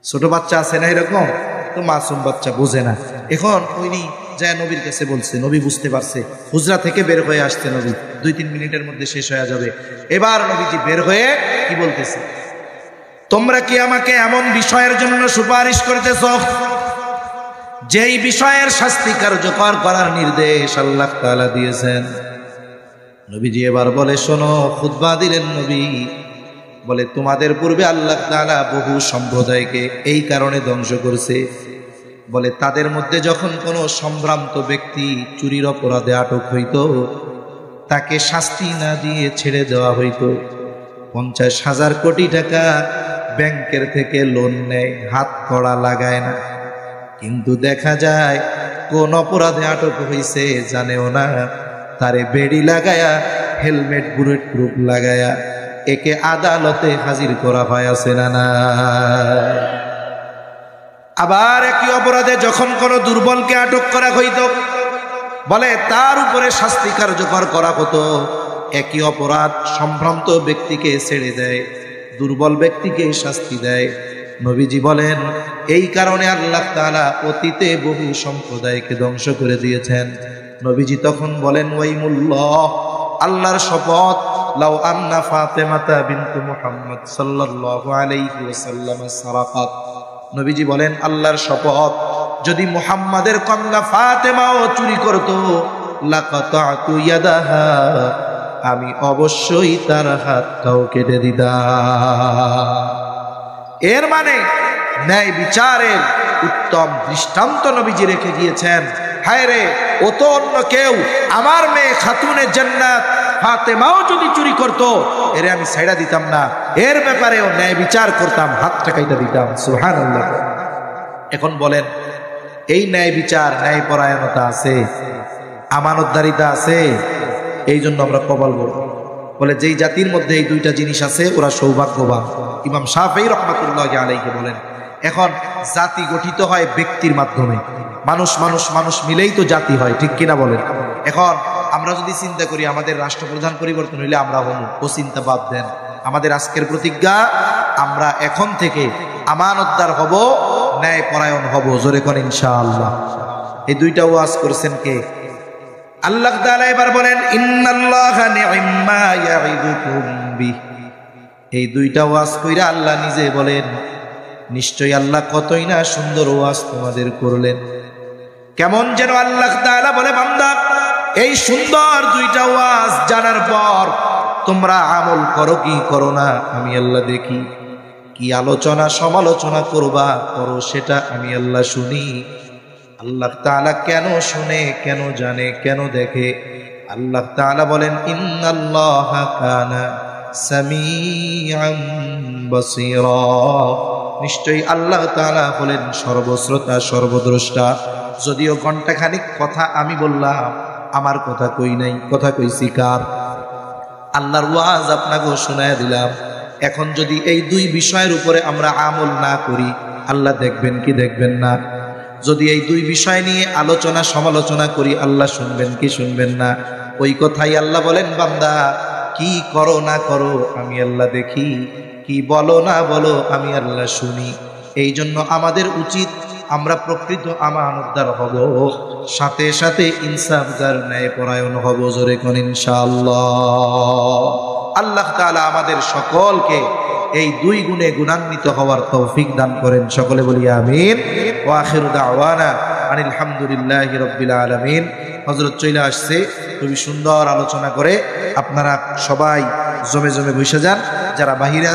ছোট বাচ্চা আছে না এরকম, তো মাসুম বাচ্চা বোঝে না। এখন ওইনি যায় নবীর কাছে বলছে, নবী বুঝতে পারছে, হুজরা থেকে বের হয়ে আসছে নবী, 2-3 মিনিটের মধ্যে শেষ হয়ে যাবে। এবার নবীজি বের হয়ে কি বলতেছে, তোমরা কি আমাকে এমন বিষয়ের জন্য সুপারিশ করতেছ যেই বিষয়ের শাস্তি কার্যকর করার নির্দেশ আল্লাহ তাআলা দিয়েছেন? নবীজি এবার বলে, শোনো। খুতবা দিলেন নবী, বলে তোমাদের পূর্বে আল্লাহ তাআলা বহু সম্প্রদায়কে এই কারণে ধ্বংস করছে। বলে তাদের মধ্যে যখন কোনো সম্ভ্রান্ত ব্যক্তি চুরির অপরাধে আটক হইত, তাকে শাস্তি না দিয়ে ছেড়ে দেওয়া হইত। 50,000 কোটি টাকা ব্যাংকের থেকে লোন নেয়, হাত কড়া লাগায় না, কিন্তু দেখা যায় কোন অপরাধে আটক হইছে জানেও না, তারে বেড়ি লাগায়া হেলমেট বুলেট প্রুফ লাগায়া একে আদালতে হাজির করা হয় আছে না না। আবার একই অপরাধে যখন কোনো দুর্বলকে আটক করা হইত, বলে তার উপরে শাস্তি কার্যকর করা হতো। একই অপরাধ সম্ভ্রান্ত ব্যক্তিকে ছেড়ে দেয়, দুর্বল ব্যক্তিকে শাস্তি দেয়। নবীজি বলেন এই কারণে আল্লাহ তাআলা অতীতে বহু সম্প্রদায়কে ধ্বংস করে দিয়েছেন। নবীজি তখন বলেন ওয়াইমুল্লাহ, আল্লাহর শপথ, লাউ আন্না ফাতেমাতা বিনতু মুহাম্মদ সাল্লাল্লাহু আলাইহি ওয়াসাল্লাম সারাকাত। নবীজি বলেন আল্লাহর শপথ, যদি মুহাম্মাদের কন্যা ফাতেমাও চুরি করত, লাকাতাতু ইয়াদাহা, আমি অবশ্যই তার হাতটাও কেটে দিতাম। এর মানে ন্যায় বিচারের উত্তম দৃষ্টান্ত নবীজি রেখে গিয়েছেন। হায় রে, ও তো অন্য কেউ, আমার মেয়ে খাতুনে জান্নাত ফাতেমাও যদি চুরি করত, এর আমি ছাইড়া দিতাম না, এর ব্যাপারেও ন্যায় বিচার করতাম, হাতটা কাইটা দিতাম। সুবহানাল্লাহ। এখন বলেন, এই ন্যায় বিচার, ন্যায় পরায়ণতা আছে, আমানতদারিতা আছে, এই জন্য আমরা কবল বলে যেই জাতির মধ্যে এই দুইটা জিনিস আছে ওরা সৌভাগ্যবান। ইমাম শাফেঈ রাহমাতুল্লাহি আলাইহি বলেন, এখন জাতি গঠিত হয় ব্যক্তির মাধ্যমে, মানুষ মানুষ মানুষ মিলেই তো জাতি হয়, ঠিক কিনা বলেন? এখন আমরা যদি চিন্তা করি আমাদের রাষ্ট্রপ্রধান পরিবর্তন হইলে আমরা হব, ও চিন্তা বাদ দেন। আমাদের আজকের প্রতিজ্ঞা, আমরা এখন থেকে আমানতদার হব, ন্যায় পরায়ণ হব, জোরে কোন ইনশাআল্লাহ। এই দুইটা ওয়াজ করেছেন কে? আল্লাহ তাআলা এবার বলেন ইন্নাল্লাহা নি'ম্মা ইয়া'iদুকুম বিহি। এই দুইটা ওয়াজ কইরা আল্লাহ নিজে বলেন, নিশ্চয়ই আল্লাহ কতই না সুন্দর ওয়াজ তোমাদের করলেন। কেমন যেন আল্লাহ তাআলা বলে, বান্দা এই সুন্দর দুইটা ওয়াজ জানার পর তোমরা আমল করো কি করো না আমি আল্লাহ দেখি। কি আলোচনা সমালোচনা করবা করো, সেটা আমি আল্লাহ শুনি। আল্লাহ তাআলা কেন শুনে, কেন জানে, কেন দেখে? আল্লাহ তাআলা বলেন ইন্নাল্লাহা কানা সামিআন বাসীরা। নিশ্চয়ই আল্লাহ তাআলা হলেন সর্বশ্রোতা সর্বদ্রষ্টা। যদিও ঘন্টাখানিক কথা আমি বললাম, আমার কথা কই নাই, কথা কইছি কার? আল্লাহর ওয়াজ আপনাকে শোনায় দিলাম। এখন যদি এই দুই বিষয়ের উপরে আমরা আমল না করি, আল্লাহ দেখবেন কি দেখবেন না? যদি এই দুই বিষয় নিয়ে আলোচনা সমালোচনা করি, আল্লাহ শুনবেন কি শুনবেন না? ওই কথাই আল্লাহ বলেন, বান্দা কি করো না করো আমি আল্লাহ দেখি, কি বলো না বলো আমি আল্লাহ শুনি। এই জন্য আমাদের উচিত আমরা প্রকৃত আমানতদার হব, সাথে সাথে ইনসাফদার ন্যায় পরায়ণ হব, জোরে কোন ইনশাআল্লাহ। আল্লাহ তাআলা আমাদের সকলকে এই দুই গুণে গুণান্বিত হওয়ার তৌফিক দান করেন, সকলে বলি আমিন। ওয়া আখিরু দাওয়ানা আনিল হামদুলিল্লাহি রাব্বিল আলামিন। হযরত চলে আসছে, খুবই সুন্দর আলোচনা করে। আপনারা সবাই জমে জমে বসে যান, যারা বাহিরে